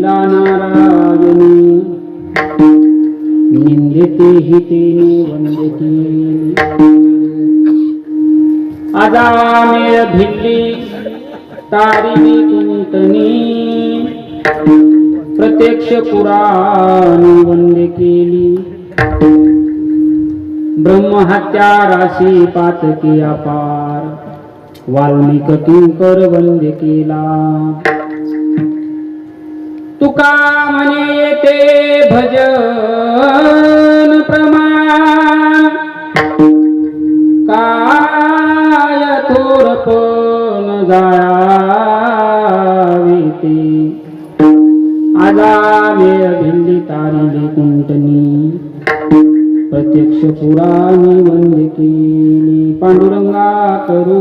केला नारायणी निंदिते हितेने वंदती आजामेळ भिल्ली तारिणी कुंतनी प्रत्यक्ष पुराणी वंदे केली ब्रह्महत्या राशी पातकी अपार वाल्मिक किंकर वंदे केला तुका म्हणे येते भजन प्रमाण काय थोरपण जायावे ते आजामेळ भिल्ली तारिली कुंटनी प्रत्यक्ष पुराणी वंदे केली पांडुरंगा करू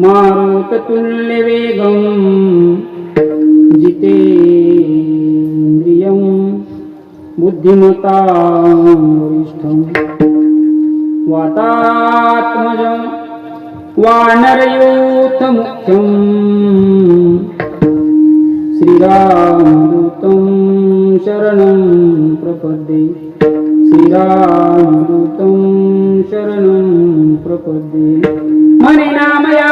मारुततुल्य वेगं जितेन्द्रियं बुद्धिमतां वरिष्ठं वातात्मजं वानरयूथमुख्यं श्रीरामदूतं शरणं प्रपद्ये श्रीरामदूतं शरणं प्रपद्ये मने नामया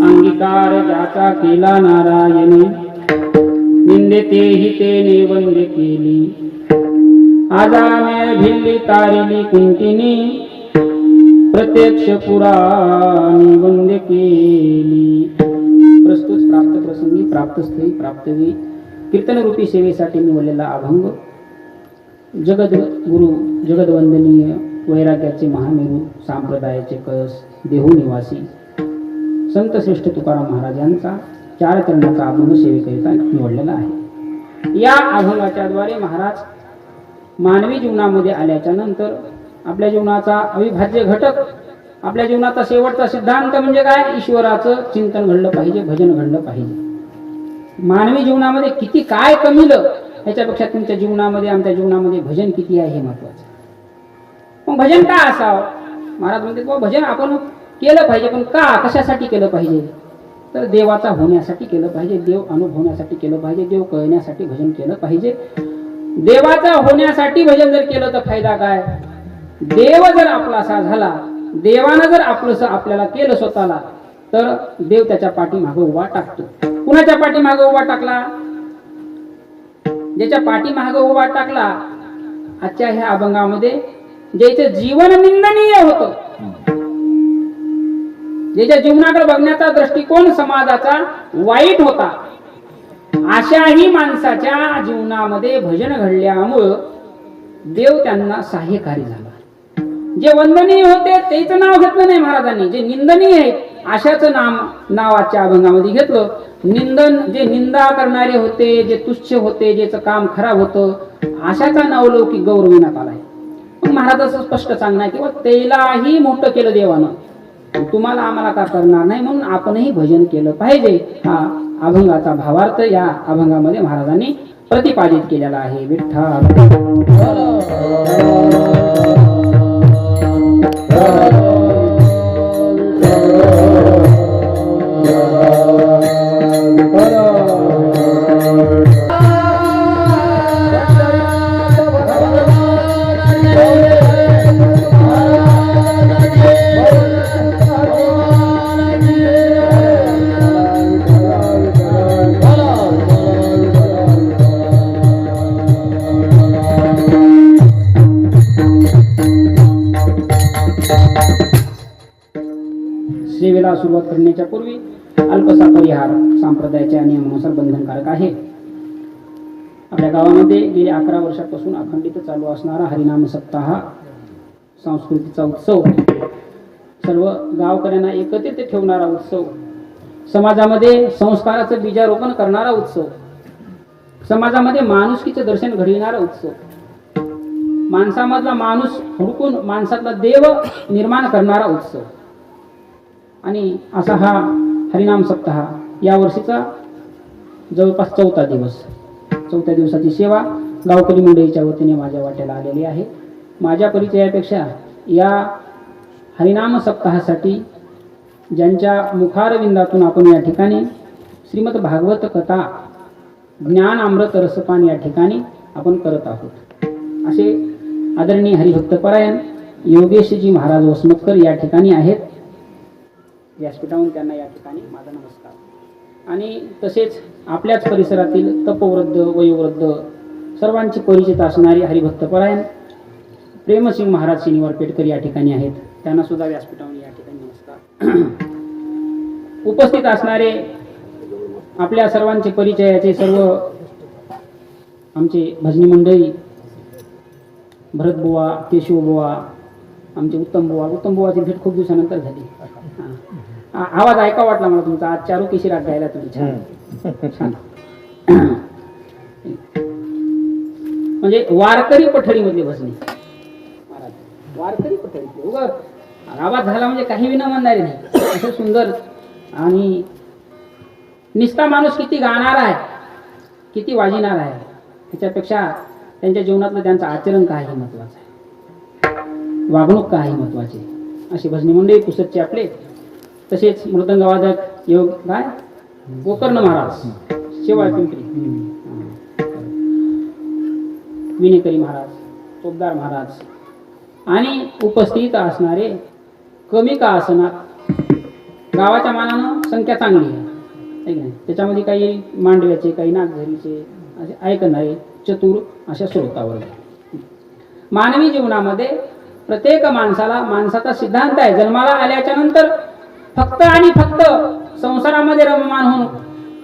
अंगीकार ज्याचा केला नारायणी निंदिते हितेने वंदे केली आजामेळ भिल्ली तारिली कुंटिनी प्रत्यक्ष पुराणी वंदे केली प्रस्तुत प्राप्त प्रसंगी प्राप्त स्थळी प्राप्तवी कीर्तन रूपी सेवेसाठी निवडलेला अभंग जगद्गुरु जगदवंदनीय वैराग्याचे महामेरू संप्रदायाचे कळस देहू निवासी संत श्रेष्ठ तुकाराम महाराज यांचा 4 चरणाचा अभंग सेवेकरिता निवडलेला आहे. या अभंगाच्या द्वारे महाराज मानवी जीवनामध्ये आल्याच्या नंतर आपल्या जीवनाचा अविभाज्य घटक, आपल्या जीवनाचा शेवटचा सिद्धांत म्हणजे काय? ईश्वराचं चिंतन घडलं पाहिजे, भजन घडलं पाहिजे. मानवी जीवनामध्ये किती काय कमीलं ह्याच्यापेक्षा तुमच्या जीवनामध्ये, आमच्या जीवनामध्ये भजन किती आहे हे महत्वाचं. मग भजन का असावं? महाराज म्हणते भजन आपण केलं पाहिजे, पण का, कशासाठी केलं पाहिजे? तर देवाचा होण्यासाठी केलं पाहिजे, देव अनुभवण्यासाठी केलं पाहिजे, देव कळण्यासाठी भजन केलं पाहिजे. देवाचा होण्यासाठी भजन जर केलं तर फायदा काय? देव जर आपलासा झाला, देवानं जर आपलंसं आपल्याला केलं स्वतःला, तर देव त्याच्या पाठीमागे उभा टाकतो. कुणाच्या पाठीमागे उभा टाकला? ज्याच्या पाठीमागे उभा टाकला. आजच्या ह्या अभंगामध्ये ज्याचं जीवन निंदनीय होतं, ज्याच्या जीवनाकडे बघण्याचा दृष्टिकोन समाजाचा वाईट होता, अशाही माणसाच्या जीवनामध्ये भजन घडल्यामुळं देव त्यांना सहाय्यकारी झाला. जे वंदनीय होते तेच नाव घेतलं नाही महाराजांनी, जे निंदनीय आहे अशाच नाव आजच्या अभंगामध्ये घेतलं. जे निंदा करणारे होते, जे तुच्छ होते, ज्याचं काम खराब होतं, अशाचा नावलौकिक गौरविण्यात आलाय. मग महाराजाचं स्पष्ट सांगणं आहे की त्यालाही मोठं केलं देवानं, तुम्हाला आम्हाला का करणार नाही, म्हणून आपणही भजन केलं पाहिजे. हा अभंगाचा भावार्थ या अभंगामध्ये महाराजांनी प्रतिपादित केलेला आहे. विठ्ठल सेवेला सुरुवात करण्याच्या पूर्वी अल्पसा परिहार संप्रदायाच्या नियमानुसार बंधनकारक आहे. आपल्या गावामध्ये गेल्या 11 वर्षापासून अखंडित चालू असणारा हरिनाम सप्ताह संस्कृतीचा उत्सव, सर्व गावकऱ्यांना एकत्रित ठेवणारा उत्सव, समाजामध्ये संस्काराचं बीजारोपण करणारा उत्सव, समाजामध्ये माणुसकीचं दर्शन घडविणारा उत्सव, माणसामधला माणूस हुडकून माणसातला देव निर्माण करणारा उत्सव. आणि असा हा हरिनाम सप्ताह या वर्षीचा जवळपास 4था दिवस. 4थ्या दिवसाची सेवा गावकरी मंडळीच्या वतीने माझ्या वाट्याला आलेली आहे. माझ्या परिचयापेक्षा या हरिनाम सप्ताहासाठी ज्यांच्या मुखारविंदातून आपण या ठिकाणी श्रीमद भागवत कथा ज्ञान अमृत रसपान या ठिकाणी आपण करत आहोत, असे आदरणीय हरिभक्तपरायण योगेशजी महाराज वसमतकर या ठिकाणी आहेत. व्यासपीठावरून त्यांना या ठिकाणी माझा नमस्कार. आणि तसेच आपल्याच परिसरातील तपवृद्ध, वयोवृद्ध सर्वांची परिचित असणारी हरिभक्तपरायण प्रेमसिंग महाराज शनिवार पेटकर या ठिकाणी आहेत. त्यांना सुद्धा व्यासपीठावरून या ठिकाणी नमस्कार. उपस्थित असणारे आपल्या सर्वांचे परिचयाचे सर्व आमचे भजनी मंडळी, भरत बुवा, केशव बुवा, आमचे उत्तम बुवाची भेट खूप दिवसानंतर झाली. आवाज ऐका वाटला मला तुमचा. आज चारू केशी राग गायला तुम्ही छान. म्हणजे वारकरी पठडीमधली भजनी महाराज, वारकरी पठडीतले उगा आवाज झाला म्हणजे काही विना म्हणणारे नाही, असं सुंदर. आणि निस्ता माणूस किती गाणार आहे, किती वाजिणार आहे, त्याच्यापेक्षा त्यांच्या जीवनातलं त्यांचं आचरण काय हे महत्वाचं आहे, वागणूक काय हे महत्वाची. अशी भजनी मंडळी पुसदचे आपले. तसेच मृदंगवादक योग काय गोकर्ण महाराज, शेवाळ पिंपरी, विनेकरी महाराज, चोपदार महाराज आणि उपस्थित असणारे कमी का असणार गावाच्या मानानं संख्या चांगली आहे की नाही. त्याच्यामध्ये काही मांडव्याचे, काही नागझरीचे असे ऐकणारे चतुर अशा श्रोतावर. मानवी जीवनामध्ये प्रत्येक माणसाचा सिद्धांत आहे, जन्माला आल्याच्या नंतर फक्त आणि फक्त संसारामध्ये रममान होऊन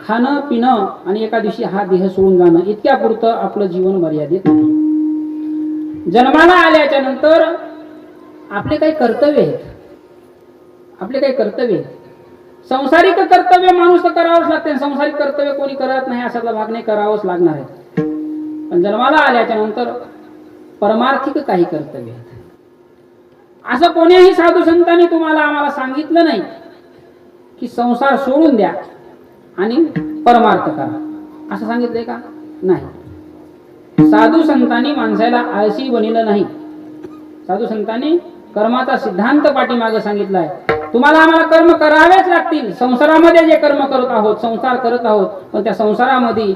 खाणं पिणं आणि एका दिवशी हा देह सोडून जाणं, इतक्या पुरतं आपलं जीवन मर्यादित नाही. जन्माला आल्याच्या नंतर आपले काही कर्तव्य आहेत, संसारिक कर्तव्य माणूस तर करावंच लागते. संसारिक कर्तव्य कोणी करत नाही अशातला भाग नाही, करावंच लागणार आहे. पण जन्माला आल्याच्या नंतर परमार्थिक काही कर्तव्य आहेत. असं कोणीही साधू संतांनी तुम्हाला आम्हाला सांगितलं नाही की संसार सोडून द्या आणि परमार्थ करा, असं सांगितलंय का? नाही. साधू संतांनी माणसाला आळशी बनवलं नाही. साधू संतांनी कर्माचा सिद्धांत पाठीमागे सांगितलाय. तुम्हाला आम्हाला कर्म करावेच लागतील. संसारामध्ये जे कर्म करत आहोत, संसार करत आहोत, पण त्या संसारामध्ये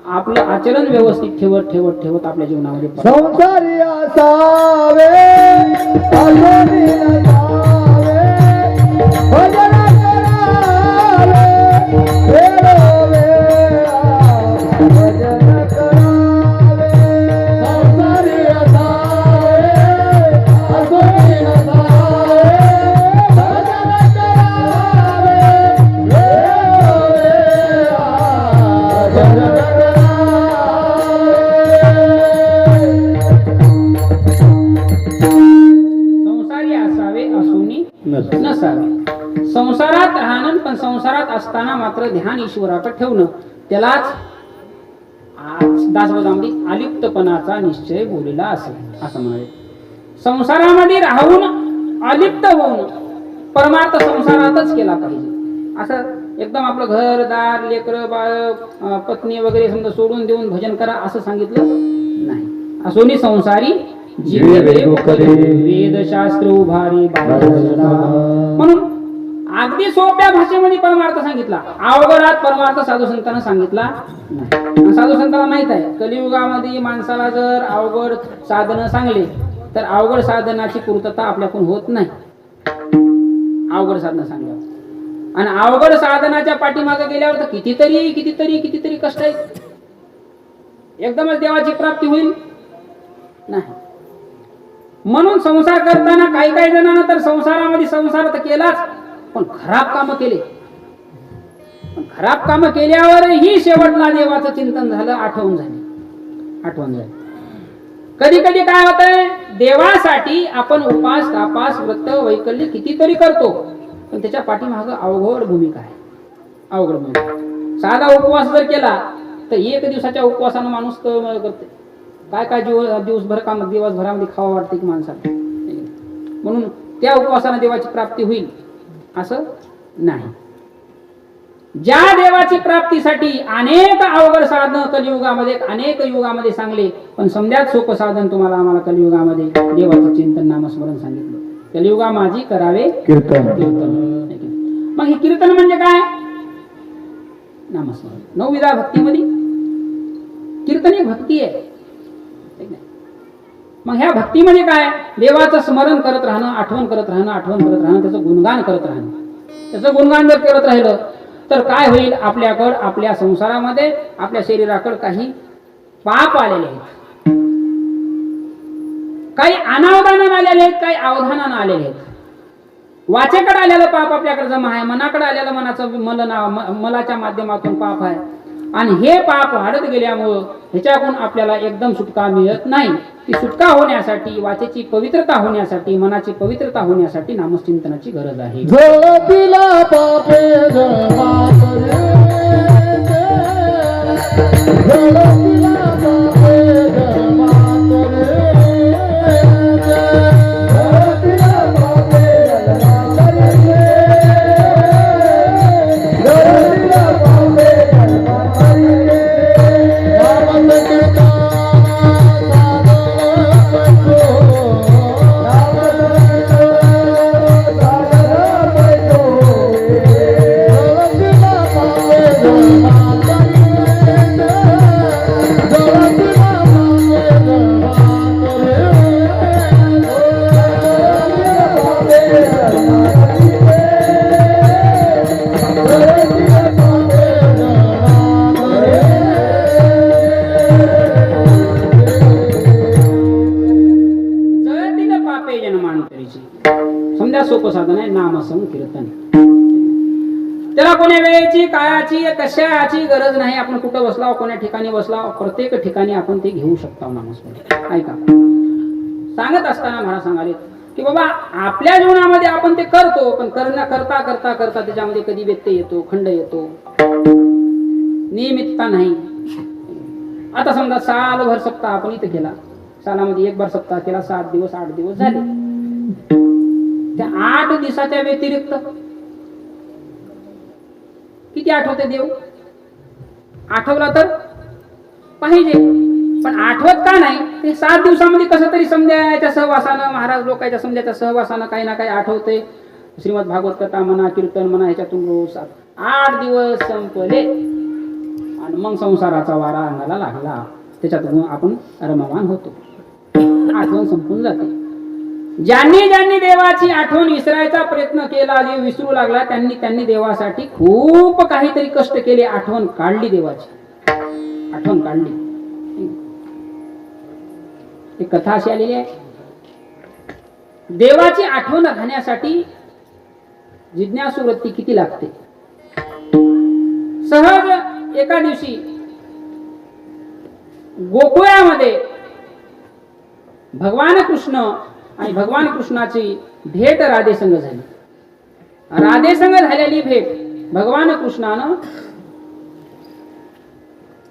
आपलं आचरण व्यवस्थित ठेवत ठेवत ठेवत आपल्या जीवनामध्ये संसारी असावे, आलोनी नसावे, भजन करावे, वेळोवेळा भजन करावे. संसारी असावे, आलोनी नसावे, भजन करावे, वेळोवेळा भजन नसावे. संसारात राहणं, पण संसारात असताना मात्र ध्यान ईश्वराकडे ठेवणं, त्यालाच दासबोधामध्ये अलिप्तपणाचा निश्चय बोललेला असेल असं म्हणाले. संसारामध्ये राहून अलिप्त होऊन परमार्थ संसारातच केला पाहिजे. असं एकदम आपलं घरदार लेकर बाळ पत्नी वगैरे समजा सोडून देऊन भजन करा असं सांगितलं नाही. असोनी संसारी वेदशास्त्र उभारी. म्हणून अगदी सोप्या भाषेमध्ये परमार्थ सांगितला, अवघडात परमार्थ साधू संतांना सांगितला नाही. साधू संतांना माहित आहे कलियुगामध्ये माणसाला जर अवघड साधनं सांगले तर अवघड साधनाची पूर्तता आपल्याकडून होत नाही. अवघड साधनं सांगल्यावर आणि अवघड साधनाच्या पाठीमागे गेल्यावर तर कितीतरी कितीतरी कितीतरी कष्ट आहेत. एकदमच देवाची प्राप्ती होईल नाही. म्हणून संसार करताना काही काही जणांना तर संसारामध्ये संसार तर केलाच, पण खराब कामं केले. पण खराब कामं केल्यावरही शेवटला देवाचं चिंतन झालं, आठवण झाली. कधी कधी काय होतंय, देवासाठी आपण उपास तापास व्रत वैकल्य कितीतरी करतो, पण त्याच्या पाठीमागं अवघड भूमिका आहे. अवघड भूमिका. साधा उपवास जर केला तर एक दिवसाच्या उपवासानं माणूस करते काय काय दिवसभर काम दिवसभरामध्ये खावं वाटते की माणसाला. म्हणून त्या उपवासाने देवाची प्राप्ती होईल असं नाही. ज्या देवाची प्राप्तीसाठी अनेक अवघड साधन कलियुगामध्ये अनेक युगामध्ये सांगले, पण समध्यात सोपं साधन तुम्हाला आम्हाला कलियुगामध्ये देवाचं चिंतन नामस्मरण सांगितलं. कलियुगा माझी करावे कीर्तन. मग हे कीर्तन म्हणजे काय? नामस्मरण. 9 विधा भक्तीमध्ये कीर्तन ही भक्ती आहे. मग ह्या भक्तीमध्ये काय? देवाचं स्मरण करत राहणं, आठवण करत राहणं, त्याचं गुणगान करत राहणं. त्याचं गुणगान जर करत राहिलं तर काय होईल, आपल्याकडं आपल्या संसारामध्ये आपल्या शरीराकडे काही पाप आलेले आहेत, काही अनावधानानं आलेले आहेत, काही अवधानानं आलेले आहेत. वाचेकडे आलेलं पाप आपल्याकडे जमा आहे, मनाकडे आलेलं मलाच्या माध्यमातून पाप आहे. आणि हे पाप वाढत गेल्यामुळं ह्याच्याकडून आपल्याला एकदम सुटका मिळत नाही. ती सुटका होण्यासाठी, वाचेची पवित्रता होण्यासाठी, मनाची पवित्रता होण्यासाठी नामचिंतनाची गरज आहे. समजा सोपं साधन आहे नामसंकीर्तन. त्याला कोण्या वेळेची काळाची कशाची गरज नाही. आपण कुठं बसलाव, कोण्या ठिकाणी बसलाव, प्रत्येक ठिकाणी आपण ते घेऊ शकतो नामस्मरण. ऐका, सांगत असताना महाराज सांगाले की बाबा आपल्या जीवनामध्ये आपण ते करतो, पण करता करता करता त्याच्यामध्ये कधी व्यत्यय येतो, खंड येतो, नियमितता नाही. आता समजा सालभर सप्ताह आपण इथे केला, सालामध्ये एक बार सप्ताह केला, 7 दिवस 8 दिवस झाले. त्या 8 दिवसाच्या व्यतिरिक्त किती आठवते देव? आठवला तर पाहिजे, पण आठवत का नाही? ते 7 दिवसामध्ये कसं तरी समजायच्या सहवासानं, महाराज लोकांच्या समजायच्या सहवासानं काही ना काही आठवते. श्रीमद भागवत कथा म्हणा, कीर्तन म्हणा, ह्याच्यातून रोज 8 दिवस संपले आणि मग संसाराचा वारा अंगाला लागला. त्याच्यातून आपण रममान होतो, आठवण संपून जाते. ज्यांनी देवाची आठवण विसरायचा प्रयत्न केला, जे विसरू लागला, त्यांनी देवासाठी खूप काहीतरी कष्ट केले, आठवण काढली, देवाची आठवण काढली. एक कथा अशी आलेली आहे, देवाची आठवण राहण्यासाठी जिज्ञासू वृत्ती किती लागते. सहज एका दिवशी गोकुळामध्ये भगवान कृष्ण आणि भगवान कृष्णाची भेट राधे संग झाली. राधे संग झालेली भेट भगवान कृष्णानं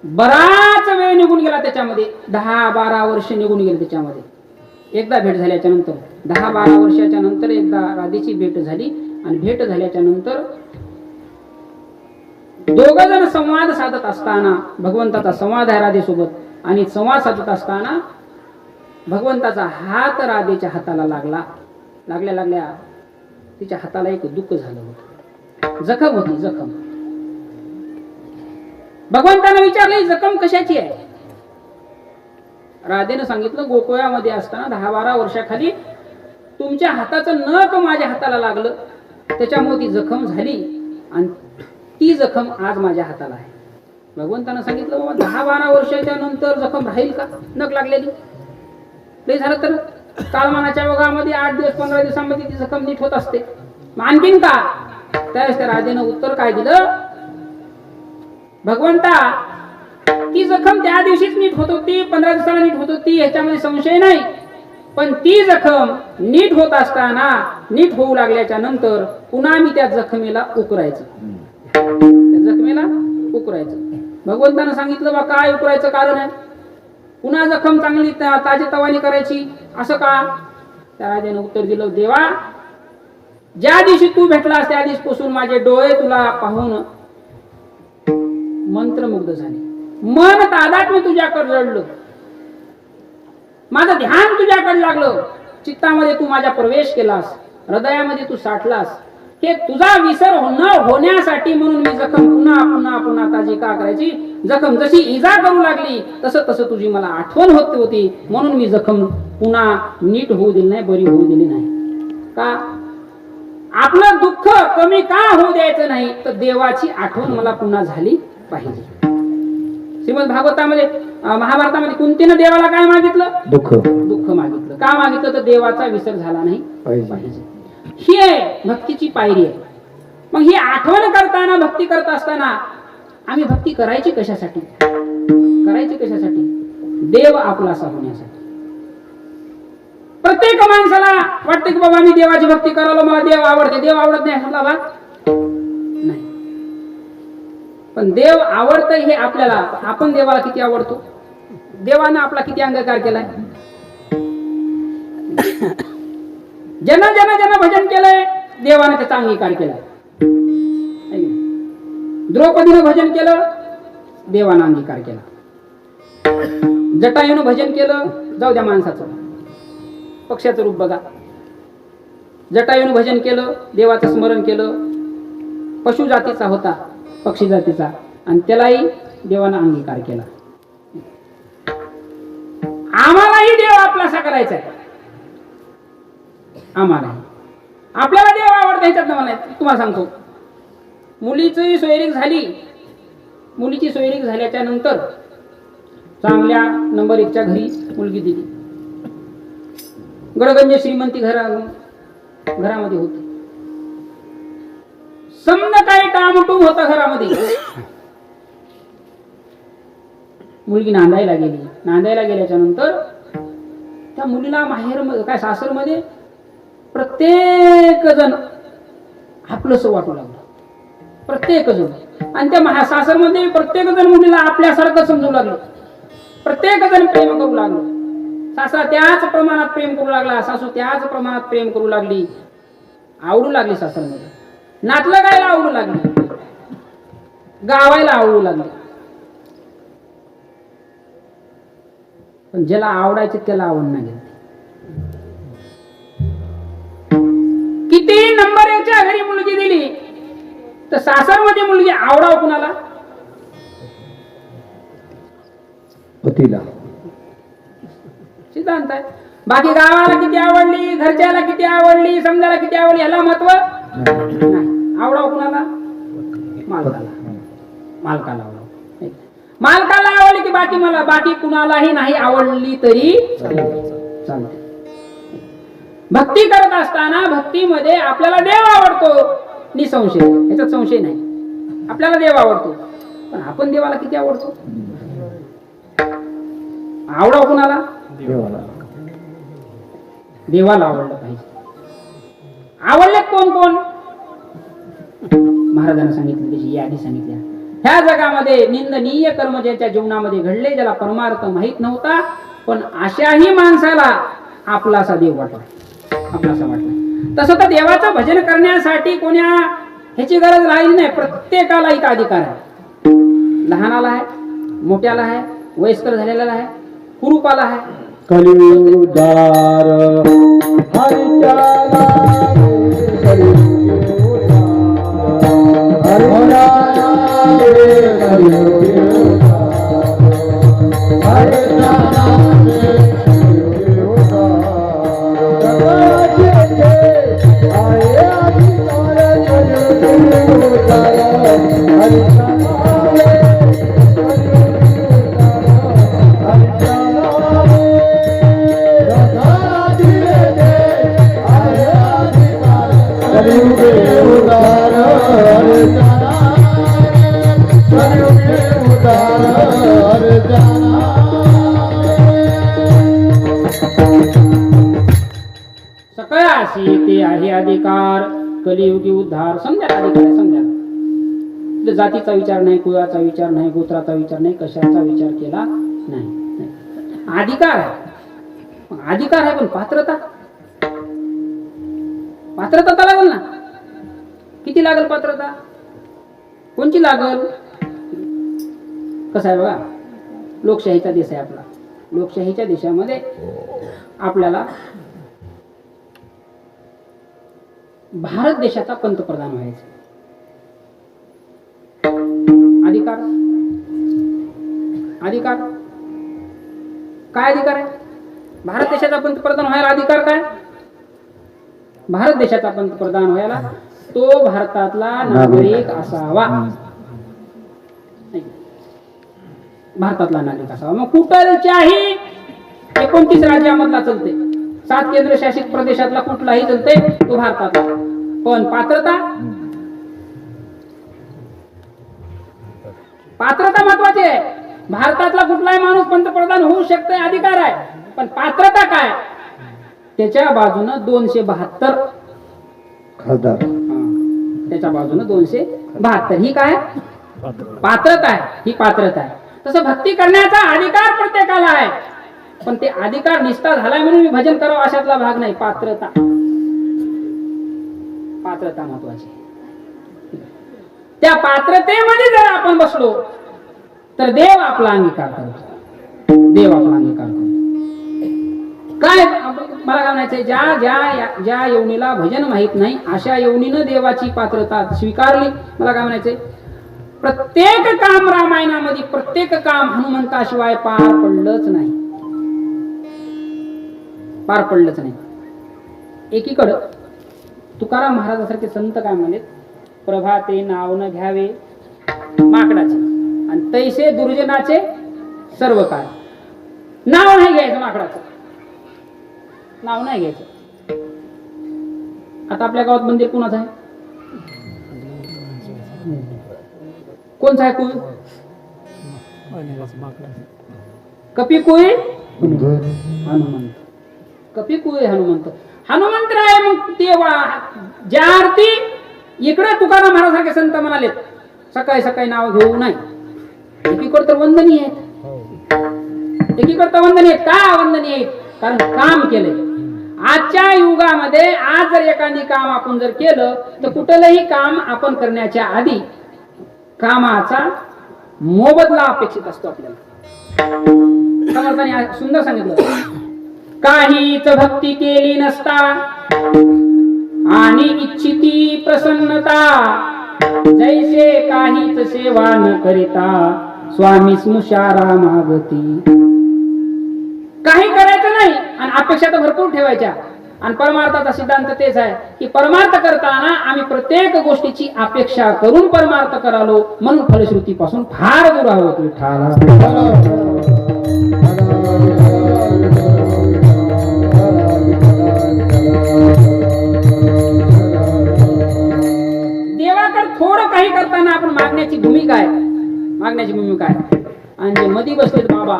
बराच वेळ निघून गेला, त्याच्यामध्ये 10-12 वर्ष निघून गेले. त्याच्यामध्ये एकदा भेट झाल्याच्या नंतर 10-12 वर्षाच्या नंतर एकदा राधेची भेट झाली, आणि भेट झाल्याच्या नंतर दोघ जण संवाद साधत असताना, भगवंताचा संवाद आहे राधेसोबत, आणि संवाद साधत असताना भगवंताचा हात राधेच्या हाताला लागल्या तिच्या हाताला एक दुःख झालं होतं, जखम होती, जखम. भगवंतानं विचारलं, जखम कशाची आहे? राधेनं सांगितलं, गोकुळामध्ये असताना 10-12 वर्षाखाली तुमच्या हाताचं नख माझ्या हाताला लागलं, त्याच्यामुळे ती जखम झाली, आणि ती जखम आज माझ्या हाताला आहे. भगवंतानं सांगितलं, बाबा 10-12 वर्षाच्या नंतर जखम राहील का नख लागलेली? ते झालं तर कालमानाच्या योगामध्ये 8 दिवस 15 दिवसांमध्ये ती जखम नीट होत असते, आणखीन का? त्यावेळेस त्या राजेनं उत्तर काय दिलं, भगवंता ती जखम त्या दिवशीच नीट होत होती, 15 दिवसाला नीट होत होती, ह्याच्यामध्ये संशय नाही, पण ती जखम नीट होत असताना, नीट होऊ लागल्याच्या नंतर पुन्हा मी त्या जखमेला उकरायचं, त्या जखमेला उकरायचं. भगवंतानं सांगितलं, बा काय उकरायचं कारण आहे? पुन्हा जखम चांगली ताजी तवानी करायची, असं का? त्या राजाने उत्तर दिलं, देवा ज्या दिवशी तू भेटलास त्या दिवशीपासून माझे डोळे तुला पाहून मंत्रमुग्ध झाले, मन तादात्म्य तुझ्याकडे जडलं, माझं ध्यान तुझ्याकडे लागलं, चित्तामध्ये तू माझ्या प्रवेश केलास, हृदयामध्ये तू साठलास. हे तुझा विसर न होण्यासाठी म्हणून मी जखम पुन्हा पुन्हा पुन्हा ताजी का करायची? जखम जशी इजा करू लागली तसं तसं तुझी मला आठवण होत होती, म्हणून मी जखम पुन्हा नीट होऊ दिली नाही, बरी होऊ दिली नाही. का? आपलं दुःख कमी का होऊ द्यायचं नाही, तर देवाची आठवण मला पुन्हा झाली पाहिजे. श्रीमद भागवतामध्ये, महाभारतामध्ये कुंतीनं देवाला काय मागितलं? दुःख मागितलं. का मागितलं? तर देवाचा विसर झाला नाही पाहिजे. ही आहे भक्तीची पायरी आहे. मग ही आठवण करताना, भक्ती करत असताना आम्ही भक्ती करायची कशासाठी? देव आपलासा होण्यासाठी. प्रत्येक माणसाला वाटतं की बाबा मी देवाची भक्ती करायला, मला देव आवडते. देव आवडत नाही असा भाग नाही, पण देव आवडतं हे आपल्याला. आपण देवाला किती आवडतो? देवानं आपला किती अंगीकार केलाय? जन भजन केलंय, देवाने त्याचा अंगीकार केलाय. द्रौपदीनं भजन केलं, देवानं अंगीकार केला. जटायूनं भजन केलं, जाऊ द्या माणसाचं, पक्ष्याचं रूप बघा. जटायूनं भजन केलं, देवाचं स्मरण केलं, पशु जातीचा होता, पक्षी जातीचा, आणि त्यालाही देवानं अंगीकार केला. आम्हालाही देव आपलासा करायचा आहे. आम्हाला आपल्याला देव आवडते ह्याच्यात मला तुम्हाला सांगतो. मुलीची सोयरीक झाल्याच्या नंतर चांगल्या नंबर 1च्या घरी मुलगी दिली. गडगंज श्रीमंती घरामध्ये होती. समजा काही टामटूम होतं घरामध्ये. मुलगी नांदायला गेली. नांदायला गेल्याच्या नंतर त्या मुलीला माहेर काय सासरमध्ये प्रत्येक जण आपलंच वाटू लागलं, प्रत्येक जण. आणि त्या सासरमध्ये प्रत्येक जण मुलीला आपल्यासारखं समजू लागलं, प्रत्येक जण प्रेम करू लागलो. सासरा त्याच प्रमाणात प्रेम करू लागला, सासू त्याच प्रमाणात प्रेम करू लागली, आवडू लागली सासरमध्ये. नातलं गायला आवडू लागली, गावायला आवडू लागली. पण ज्याला आवडायचे त्याला आवड नाही गेली. किती नंबर एकच्या घरी मुलगी दिली तर सासरमध्ये मुलगी आवडाव कुणाला? पतीला. सिद्धांत आहे. बाकी गावाला किती आवडली, घरच्याला किती आवडली, समजायला किती आवडली, याला महत्व नाही. आवडाव कुणाला? मालकाला. मालकाला आवडाव. मालकाला आवडली की बाकी मला बाकी कुणालाही नाही आवडली तरी चालते. भक्ती करत असताना भक्तीमध्ये आपल्याला देव आवडतो निसंशय, याच्यात संशय नाही. आपल्याला देव आवडतो, पण आपण देवाला किती आवडतो? आवडाव कुणाला? देवाला. देवाला आवडलं पाहिजे. आवडले कोण कोण? महाराजांना सांगितलं, त्याची यादी सांगितल्या. ह्या जगामध्ये निंदनीय कर्म ज्याच्या जीवनामध्ये घडले, ज्याला परमार्थ माहित नव्हता, पण अशाही माणसाला आपलासा देव वाटला, आपलासा वाटला. तसं तर देवाचं भजन करण्यासाठी कोण्या ह्याची गरज राहिली नाही. प्रत्येकाला इथं अधिकार आहे. लहानाला आहे, मोठ्याला आहे, वयस्कर झालेला आहे, कुरूपाला आहे. कलियुगार हरिच्या नामे कलियुगार, हरिच्या नामे कलियुगार, हरिच्या नामे कलियुगार. जगाचे आहे अधिकार कलियुगार, हरिच्या नामे सकळाशी ते आहे अधिकार, कलियुगी उद्धार. समजा अधिकार आहे, समजा. जातीचा विचार नाही, कुळाचा विचार नाही, गोत्राचा विचार नाही, कशाचा विचार केला नाही. अधिकार आहे, अधिकार आहे, पण पात्रता तर लागल ना. किती लागल पात्रता? कोणची लागल? कसं आहे बघा, लोकशाहीचा देश आहे आपला. लोकशाहीच्या देशामध्ये आपल्याला भारत देशाचा पंतप्रधान व्हायचं. अधिकार अधिकार काय अधिकार आहे? भारत देशाचा पंतप्रधान व्हायला अधिकार काय? भारत देशाचा पंतप्रधान व्हायला तो भारतातला नागरिक असावा. भारतातला नागरिक असावा. मग कुठलच्याही 29 राज्यामधला चलते, 7 केंद्रशासित प्रदेशातला कुठलाही चलते, तो भारतातला. पण पात्रता महत्वाची आहे. भारतातला कुठलाही माणूस पंतप्रधान होऊ शकते, अधिकार आहे. पण पात्रता काय? त्याच्या बाजूनं 272 खासदार, त्याच्या बाजूनं 272. ही काय? पात्रता आहे. ही पात्रता आहे. तसं भक्ती करण्याचा अधिकार प्रत्येकाला आहे, पण ते अधिकार निष्ठा झालाय म्हणून मी भजन करावं अशातला भाग नाही. पात्रता महत्वाची. त्या पात्रतेमध्ये जर आपण बसलो तर देव आपला अंगीकार करतो. देव आपला अंगीकार करतो. काय मला काय म्हणायचंय, ज्या योनीला भजन माहित नाही अशा योनीनं देवाची पात्रता स्वीकारली. मला काय म्हणायचंय, प्रत्येक काम रामायणामध्ये प्रत्येक काम हनुमंताशिवाय पार पडलंच नाही. पार पडलंच नाही. एकीकडं तुकाराम महाराजांसारखे संत काय म्हणले, प्रभाते नाव न घ्यावे माकडाचे आणि तैसे दुर्जनाचे सर्व काय. नाव नाही घ्यायचं माकडाचं, नाव नाही घ्यायचं. आता आपल्या गावात मंदिर कोणाचं आहे? कोणचं आहे? कुळ कपी कुळ हनुमंत. कपी कुळ हनुमंत. हनुमंतराय मग तेव्हा ज्या आरती इकडे तुकाराम महाराजांसारखे संत म्हणाले सकाळी सकाळी नाव घेऊ नाही, एकीकडे तर वंदनीय आहेत, एकीकडे तर वंदनीय आहेत. का वंदनीय आहेत? कारण काम केलंय. आजच्या युगामध्ये आज जर एखादी काम आपण जर केलं तर कुठलंही काम आपण करण्याच्या आधी कामाचा मोबदला अपेक्षित असतो आपल्याला. समर्थाने सुंदर सांगितलं, काहीच भक्ती केली नसता आणि इच्छिती प्रसन्नता, जैसे काहीच सेवा न करिता स्वामी स्मुषारा मागती. काही करायचं नाही आणि अपेक्षा तर भरपूर ठेवायच्या. आणि परमार्थाचा सिद्धांत तेच आहे की परमार्थ करताना आम्ही प्रत्येक गोष्टीची अपेक्षा करून परमार्थ करालो, म्हणून फलश्रुतीपासून फार दूर आहोत. देवाकडे थोडं काही करताना आपण मागण्याची भूमिका आहे, मागण्याची भूमिका आहे. आणि जे मधी बसलेत बाबा,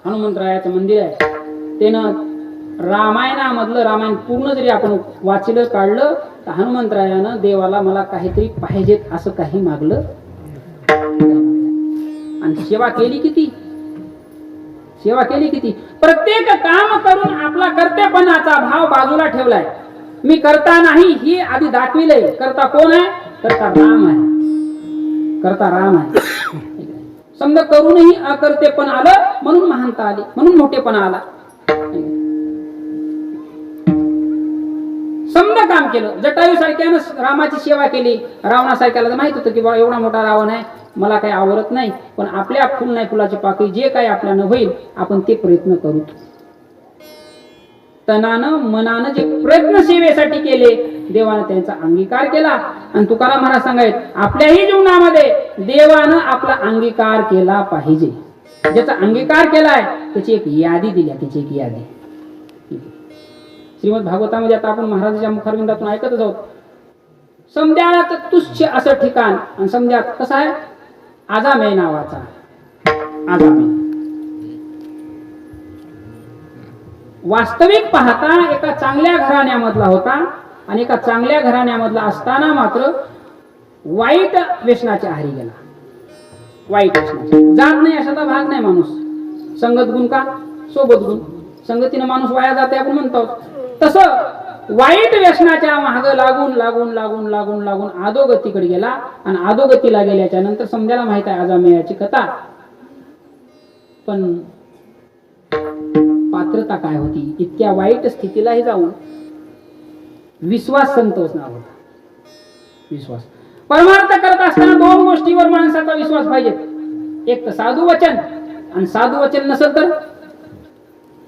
हनुमंतरायाचं मंदिर आहे, त्यानं रामायणामधलं रामायण पूर्ण जरी आपण वाचलं काढलं तर हनुमंतरायानं देवाला मला काहीतरी पाहिजेत असं काही मागलं आणि सेवा केली किती, सेवा केली किती. प्रत्येक काम करून आपला कर्तेपणाचा भाव बाजूला ठेवलाय. मी करता नाही ही आधी दाखविलंय. करता कोण आहे? करता राम आहे, करता राम आहे. समजा करूनही अकर्तेपण आलं म्हणून महानता आली, म्हणून मोठेपणा आला. समजा काम केलं. जटायू सारख्यानं रामाची सेवा केली. रावणासारख्याला तर माहित होतं की बा एवढा मोठा रावण आहे, मला काही आवडत नाही, पण आपल्या फुल नाही फुलाची पाकळी जे काही आपल्यानं होईल आपण ते प्रयत्न करू. तनानं मनानं जे प्रयत्न सेवेसाठी केले देवानं त्यांचा अंगीकार केला. आणि तुकाराम महाराज सांगायत आपल्याही जीवनामध्ये देवानं आपला अंगीकार केला पाहिजे. ज्याचा अंगीकार केलाय त्याची एक यादी दिली, त्याची एक यादी. श्रीमद भागवतामध्ये आता आपण महाराजांच्या मुखारविंदातून ऐकतच आहोत. समद्यात तुच्छ असं ठिकाण आणि समद्यात कसं आहे आजामे नावाचा आजामे. वास्तविक पाहता एका चांगल्या घराण्यामधला होता आणि एका चांगल्या घराण्यामधला असताना मात्र वाईट व्यसनाच्या आहारी गेला. वाईट व्यसनाच्या जात नाही अशाचा भाग नाही. माणूस संगत गुण का सोबत गुण, संगतीनं माणूस वाया जाते आपण म्हणतो. तसं वाईट व्यसनाच्या माग लागून लागून लागून लागून लागून अधोगतीकडे गेला. आणि अधोगतीला गेल्याच्या नंतर समजायला माहित आहे आजामेयाची कथा. पण पात्रता काय होती? इतक्या वाईट स्थितीलाही जाऊन विश्वास संतोष नाव होता. विश्वास. परमार्थ करत असताना दोन गोष्टीवर माणसाचा विश्वास पाहिजे. एक तर साधू वचन, आणि साधू वचन नसेल तर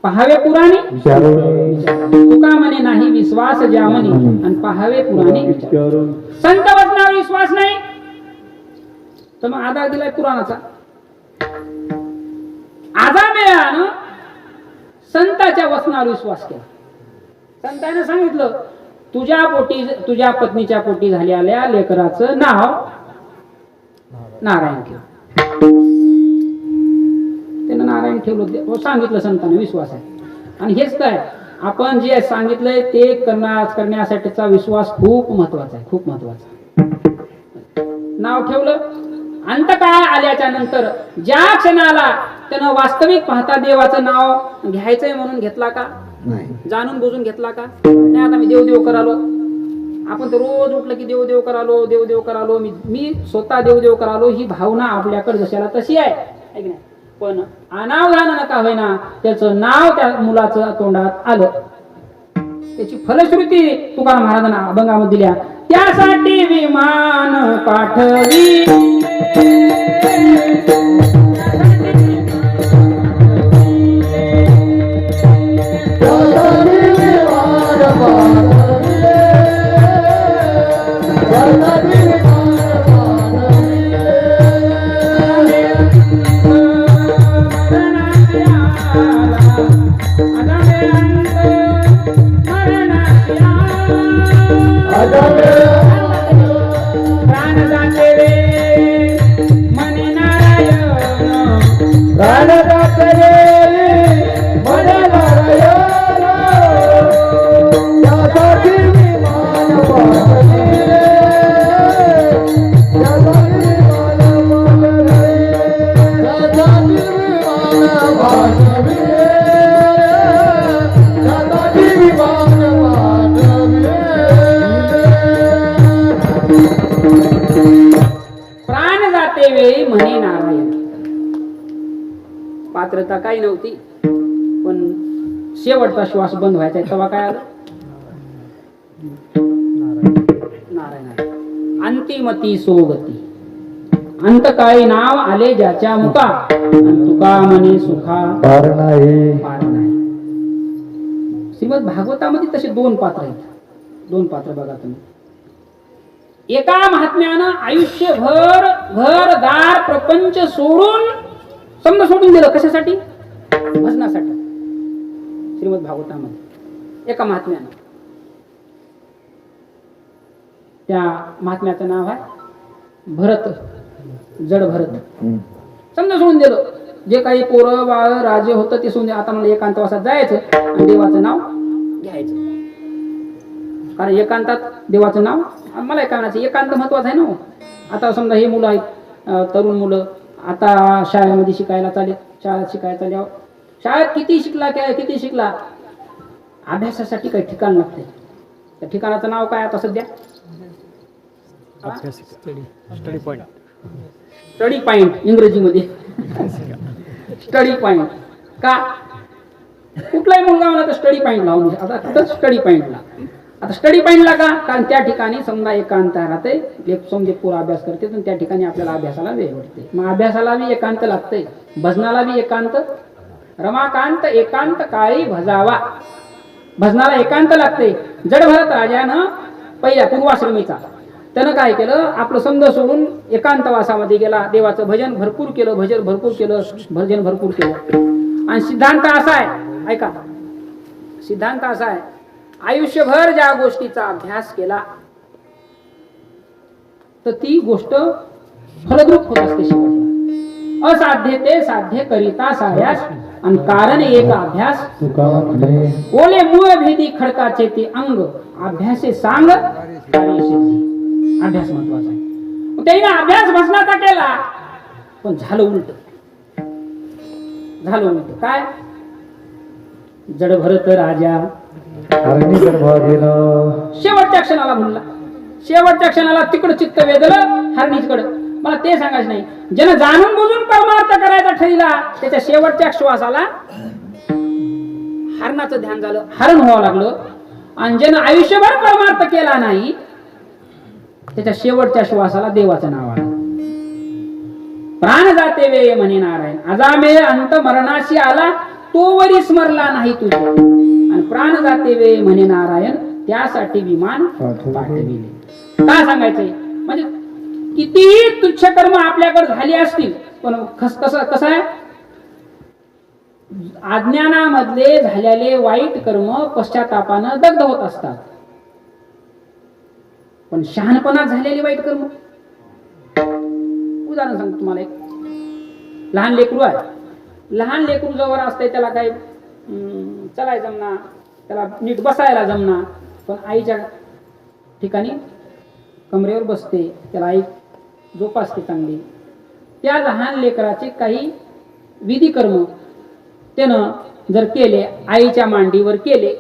पहावे पुराणे. तुका म्हणे नाही विश्वास ज्या म्हणे आणि पहावे पुराणे विचार. संत वचनावर विश्वास नाही तर मग आधार दिलाय पुराणाचा. आजामेयानं संताच्या वचनावर विश्वास केला. संतानं सांगितलं तुझ्या पोटी, तुझ्या पत्नीच्या पोटी झालेल्या लेकराचं नाव नारायण ठेव. त्यानं नारायण ठेवलं. सांगितलं संतांनी, विश्वास आहे. आणि हेच काय आपण जे सांगितलंय ते करण्यासाठीचा विश्वास खूप महत्वाचा आहे, खूप महत्वाचा. नाव ठेवलं. अंतकाळ आल्याच्या नंतर ज्या क्षणाला त्यानं वास्तविक पाहता देवाचं नाव घ्यायचंय म्हणून घेतला का? नाही. जाणून बुजून घेतला का? नाही. आता मी देवदेव करालो. आपण तर रोज उठलं की देवदेव करालो, देवदेव करालो, मी स्वतः देवदेव करालो ही भावना आपल्याकडे जशाला तशी आहे की नाही. पण अनावधान नका होईना त्याचं नाव त्या मुलाचं तोंडात आलं. त्याची फलश्रुती तुकाराम महाराजांना अभंगामध्ये दिल्या. त्यासाठी विमान पाठवी म्हणे नारायण. पात्रता काही नव्हती, पण शेवटचा श्वास बंद व्हायचा तेव्हा काय आलं? नारायण. अंतिमती सोगती, अंतकाळी नाव आले ज्याच्या मुखा, आणि तुका म्हणे सुखा पार नाही. पार नाही. श्रीमद भागवतामध्ये तसे दोन पात्र आहेत. दोन पात्र बघा तुम्ही. एका महात्म्यानं आयुष्यभर घरदार प्रपंच सोडून, समजा सोडून दिलं. कशासाठी? भजनासाठी. श्रीमद भागवतामध्ये एका महात्म्यानं, त्या महात्म्याचं नाव आहे भरत, जड भरत. समजा सोडून दिलं. जे काही पोरं बाळ राजे होतं ते सोडून दिलं. आता मला एकांतवासात जायचं आणि देवाचं नाव घ्यायचं. कारण एकांतात देवाचं नाव मला काय म्हणायचं, एकांत महत्वाचं आहे ना. आता समजा हे मुलं आहेत, तरुण मुलं, आता शाळेमध्ये शिकायला चालेल, शाळेत शिकायला चालल्यावर शाळेत किती शिकला, अभ्यासासाठी काही ठिकाण लागते. त्या ठिकाणाचं नाव काय आता सध्या? स्टडी पॉइंट इंग्रजीमध्ये. Study point. का? कुठलाही मुलगा म्हणा तर स्टडी पॉइंट लावून, आता कुठं स्टडी पॉइंटला. आता स्टडी पॉइंटला का? कारण त्या ठिकाणी समजा एकांत राहते, समजे पूर्ण अभ्यास करते, तर त्या ठिकाणी आपल्याला अभ्यासाला वेळ वाटते. मग अभ्यासाला बी एकांत लागते, भजनाला बी एकांत. रमाकांत एकांत काळी भजावा, भजनाला एकांत लागते. जड भरत राजानं पहिल्या पूर्वाश्रमीचा, त्यानं काय केलं, आपलं समज सोडून एकांतवासामध्ये गेला. देवाचं भजन भरपूर केलं, भजन भरपूर केलं. आणि सिद्धांत असा आहे, ऐका, सिद्धांत असा आहे, आयुष्यभर ज्या गोष्टीचा अभ्यास केला तर ती गोष्ट फलद्रूप होत असते शेवटला. असाध्य ते साध्य करिता साऱ्यास, आणि कारण एक अभ्यास ओले मूळ भेदी खडकाचे ते अंग, अभ्यासे सांग कार्यसिद्धी. अभ्यास महत्वाचा आहे. त्याने अभ्यास भजनाचा केला, पण झालं उलट. काय? जड भरत राजा शेवटच्या क्षणाला म्हणला, शेवटच्या क्षणाला तिकडं चित्त वेधलं हरणीकडं. मला ते सांगायचं नाही. ज्यानं जाणून बुजून परमार्थ करायचा ठरला, त्याच्या शेवटच्या श्वासाला हरणाचं ध्यान झालं, हरण व्हावं लागलं. आणि ज्यानं आयुष्यभर परमार्थ केला नाही, त्याच्या शेवटच्या श्वासाला देवाचं नाव आलं. प्राण जाते वे म्हणे नारायण, अजामे अंत मरणाशी आला, तोवरी स्मरला नाही तुझे. आणि प्राण जाते वे म्हणे नारायण, त्यासाठी विमान पाठविले. काय सांगायचंय? म्हणजे कितीही तुच्छ कर्म आपल्याकडे झाली असतील, पण कसं आहे, अज्ञानामधले झालेले वाईट कर्म पश्चातापानं दग्ध होत असतात. पण शहाणपणात झालेले वाईट कर्म, उदाहरण सांगतो तुम्हाला. एक लहान लेकरू आहे. लहान लेकरू जवळ असते, त्याला काही चलायला जमना, त्याला नीट बसायला जमना, पण आईच्या ठिकाणी कमरेवर बसते, त्याला आई जोपासते चांगली. त्या लहान लेकराचे काही विधी कर्म त्यानं जर केले, आईच्या मांडीवर केले,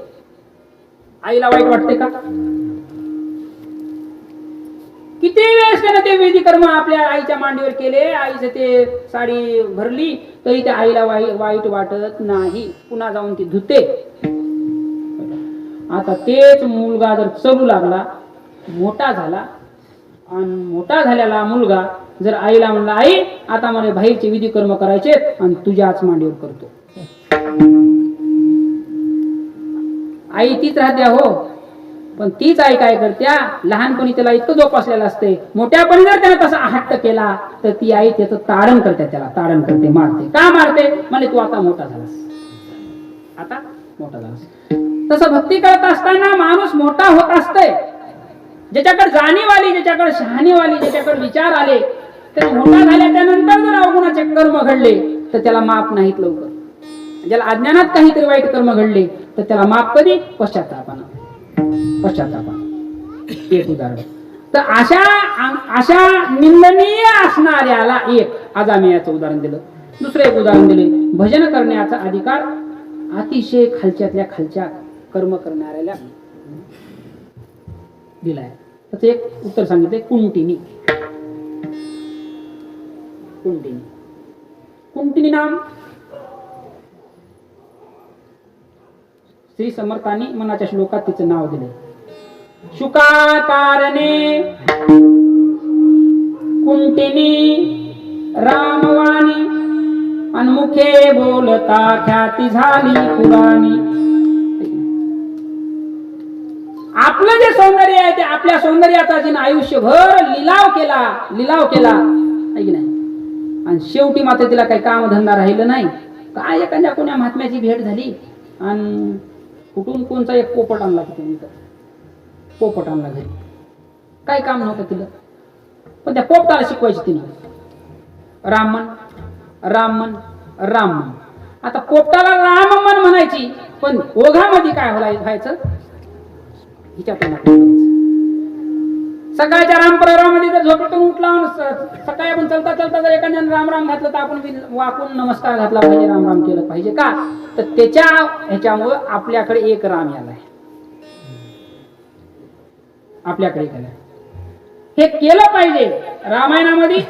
आईला वाईट वाटते का? किती वेळेस त्यानं ते विधी कर्म आपल्या आईच्या मांडीवर केले, आईचं ते साडी भरली, तरी त्या आईला वाईट वाटत नाही. पुन्हा जाऊन ती धुते. आता तेच मुलगा जर चलू लागला, मोठा झाला, आणि मोठा झालेला मुलगा जर आईला म्हणला, आई आता मला बाहेरचे विधी कर्म करायचे आणि तुझ्याच मांडीवर करतो, आई तीच राहत्या हो. पण तीच आई काय करत्या, लहानपणी त्याला इतकं जोपासलेलं असते, मोठ्यापणी जर त्याला तसा हट्ट केला तर ती आई त्याचं ताडण करते, त्याला ताडण करते, मारते. का मारते? म्हणजे तू आता मोठा झालास, आता मोठा झालास. तसं भक्ती करत असताना माणूस मोठा होत असते. ज्याच्याकडे जाणीव आली, ज्याच्याकडे शहाणीव आली, ज्याच्याकडे विचार आले, तर मोठा झाल्याच्या नंतर जर अवगुणाचे कर्म घडले तर त्याला माफ नाहीत लवकर. ज्याला अज्ञानात काहीतरी वाईट कर्म घडले तर त्याला माफ कधी? पश्चात्तापानं. एक उदाहरण. तर अशा निंदनीय असणाऱ्याला एक अजामियाचं उदाहरण दिलं. दुसरं एक उदाहरण दिले, भजन करण्याचा अधिकार अतिशय खालच्यातल्या खालच्या कर्म करणाऱ्याला दिलाय. त्याचं एक उत्तर सांगितलंय, कुंटिनी. कुंटिनी. कुंटिनी नाम श्री समर्थांनी मनाच्या श्लोकात तिचं नाव दिले. शुकाकारणे कुंटिनी रामवाणी अनमुखे बोलता ख्याती झाली पुराणी. आपलं जे सौंदर्य आहे ते आपल्या सौंदर्याचा जिने आयुष्यभर लिलाव केला आहे की नाही, आणि शेवटी मात्र तिला काही कामधंदा राहिलं नाही. काय एखाद्या कोण्या महात्म्याची भेट झाली आणि कुठून कोणचा एक पोपट आणला पोपट आणला घरी. काय काम नव्हतं तिला, पण त्या पोपटाला शिकवायची तिनं राममन राममन राममन. आता पोपटाला राममन म्हणायची, पण ओघामध्ये काय व्हायचं हिच्यातून. सकाळच्या रामप्रवारामध्ये जर झोपेतून उठला सकाळी आपण चलता जर एखाद्याने राम राम घातलं तर आपण वाकून नमस्कार घातला पाहिजे, राम राम केलं पाहिजे. का तर त्याच्या ह्याच्यामुळे आपल्याकडे एक राम यालाय, आपल्याकडे हे केलं पाहिजे. रामायणामध्ये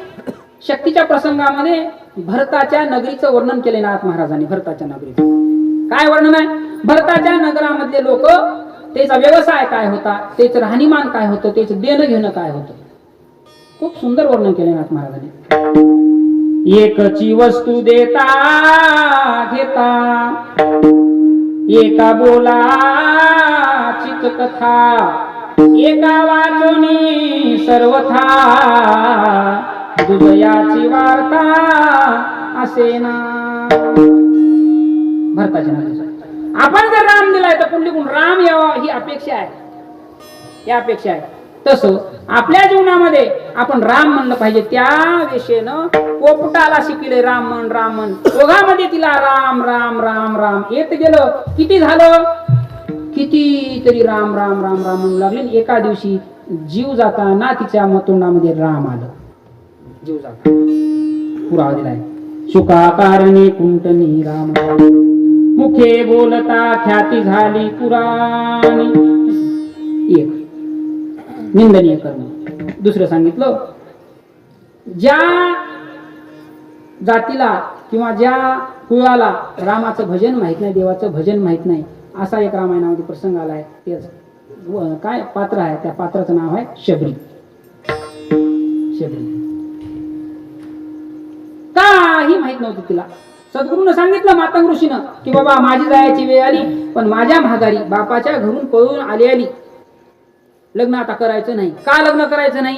शक्तीच्या प्रसंगामध्ये भरताच्या नगरीचं वर्णन केले नाथ महाराजांनी. भरताच्या नगरीचं काय वर्णन आहे? भरताच्या नगरामधले लोक, त्याचा व्यवसाय काय होता, त्याचं राहणीमान काय होतं, त्याचं देणं घेणं काय होतं, खूप सुंदर वर्णन केले नाथ महाराजांनी. एकची वस्तू देता घेता एका बोलाचीच कथा, एका वाचोनी सर्वथा दुजयाची वार्ता असे ना. भरताच्या नगरीचं आपण जर राम दिलाय तर पुंडलिकून राम यावा ही अपेक्षा आहे, या अपेक्षा आहे. तसं आपल्या जीवनामध्ये आपण राम म्हणलं पाहिजे. त्या विषयनं पोपटाला शिकले रामन रामन, ओघामध्ये तिला राम राम राम राम येत गेलं. किती झालं, किती तरी राम राम राम राम म्हणू लागले. एका दिवशी जीव जाताना तिच्या मतोंडामध्ये राम आलं. जीव जाता पुरावा दिलाय. शुकाकारणे कुंटनी राम मुखे बोलता ख्याती झाली पुराणी. एक निंदनीय कर्म. दुसरं सांगितलं, ज्या जातीला किंवा ज्या कुळाला रामाचं भजन माहित नाही, देवाचं भजन माहित नाही, असा एक रामायणामध्ये प्रसंग आलाय. तेच काय पात्र आहे, त्या पात्राचं नाव आहे शबरी. शबरी काही माहित नव्हतं तिला. सद्गुरूनं सांगितलं मातंग ऋषीनं की बाबा माझी जायची वेळ आली, पण माझ्या महागारी बापाच्या घरून पळून आली. लग्न आता करायचं नाही. का लग्न करायचं नाही?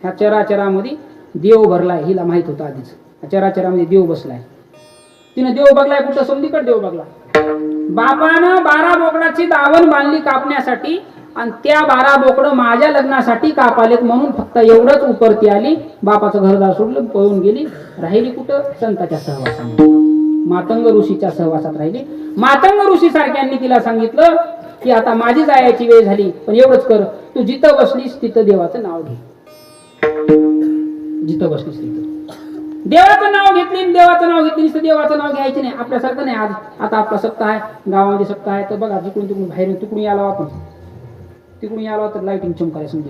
ह्या चराचरामध्ये देव भरलाय, हिला माहित होतं आधीच. चराचरामध्ये देव बसलाय. तिनं देव बघलाय कुठं? सोंदीकडे देव बघला. बापानं 12 बोकडाची दावण बांधली कापण्यासाठी, आणि त्या 12 बोकडं माझ्या लग्नासाठी कापालेत म्हणून फक्त एवढंच उपरती आली. बापाचं घरदार सोडलं, पळून गेली. राहिली कुठं? संतांच्या सहवासामध्ये, मातंग ऋषीच्या सहवासात राहिली. मातंग ऋषी सारख्यांनी तिला सांगितलं की आता माझी जायची वेळ झाली, पण एवढंच कर, तू जिथं बसलीस तिथं देवाचं नाव घे. जिथं बसलीस तिथं देवाचं नाव घेतली. देवाचं नाव घेतली, देवाचं नाव घ्यायचं नाही. आपल्यासारखं नाही. आज आता आपला सप्ताह आहे, गावामध्ये सप्ताह आहे, तर बघा जिकडून तिकडून बाहेर तिकडून यायला आपण, तिकडून यायला तर लाईटिंग चमकाय समजे.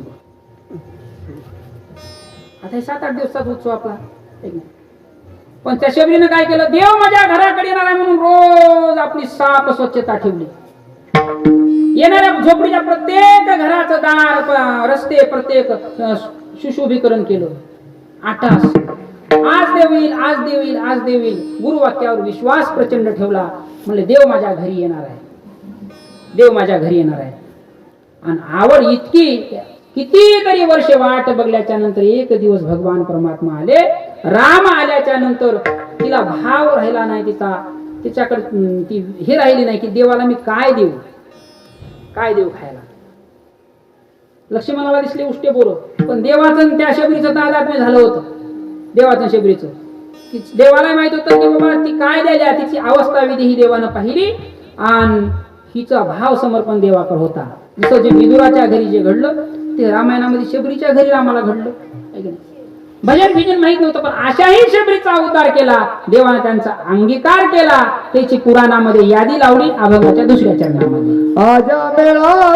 आता हे 7-8 दिवसाचा उत्सव आपला. पण त्या शबरीनं काय केलं? देव माझ्या घराकडे येणार आहे म्हणून रोज आपली साफ स्वच्छता ठेवली. येणाऱ्या झोपडीच्या प्रत्येक घराचं दार, रस्ते, प्रत्येक सुशोभीकरण केलं. आठास आज देवील, आज देवील, आज देवील. गुरुवाक्यावर विश्वास प्रचंड ठेवला. म्हणले देव माझ्या घरी येणार आहे, देव माझ्या घरी येणार आहे. आणि आवड इतकी, कितीतरी वर्ष वाट बघल्याच्या नंतर एक दिवस भगवान परमात्मा आले. राम आल्याच्या नंतर तिला भाव राहिला नाही तिचा, तिच्याकडे ती हे राहिली नाही की देवाला मी काय देऊ, काय देऊ खायला. लक्ष्मणाला दिसले उष्टे बोर, पण देवाचं त्या शबरीचं तादात्म्य झालं होतं. देवाचं शबरीचं देवाला माहित होतं की बाबा ती काय द्यायला, तिची अवस्था विधी ही देवानं पाहिली, आणि हिचा भाव समर्पण देवाकडे होता. जसं जे विदुराच्या घरी जे घडलं ते रामायणामध्ये शबरीच्या घरी रामाला घडलं. भजन भिजन माहित नव्हतं, पण अशाही शबरीचा अवतार केला देवाने, त्यांचा अंगीकार केला. त्याची पुराणामध्ये यादी लावली अभंगाच्या 2ऱ्या चरणामध्ये. आजा मेळा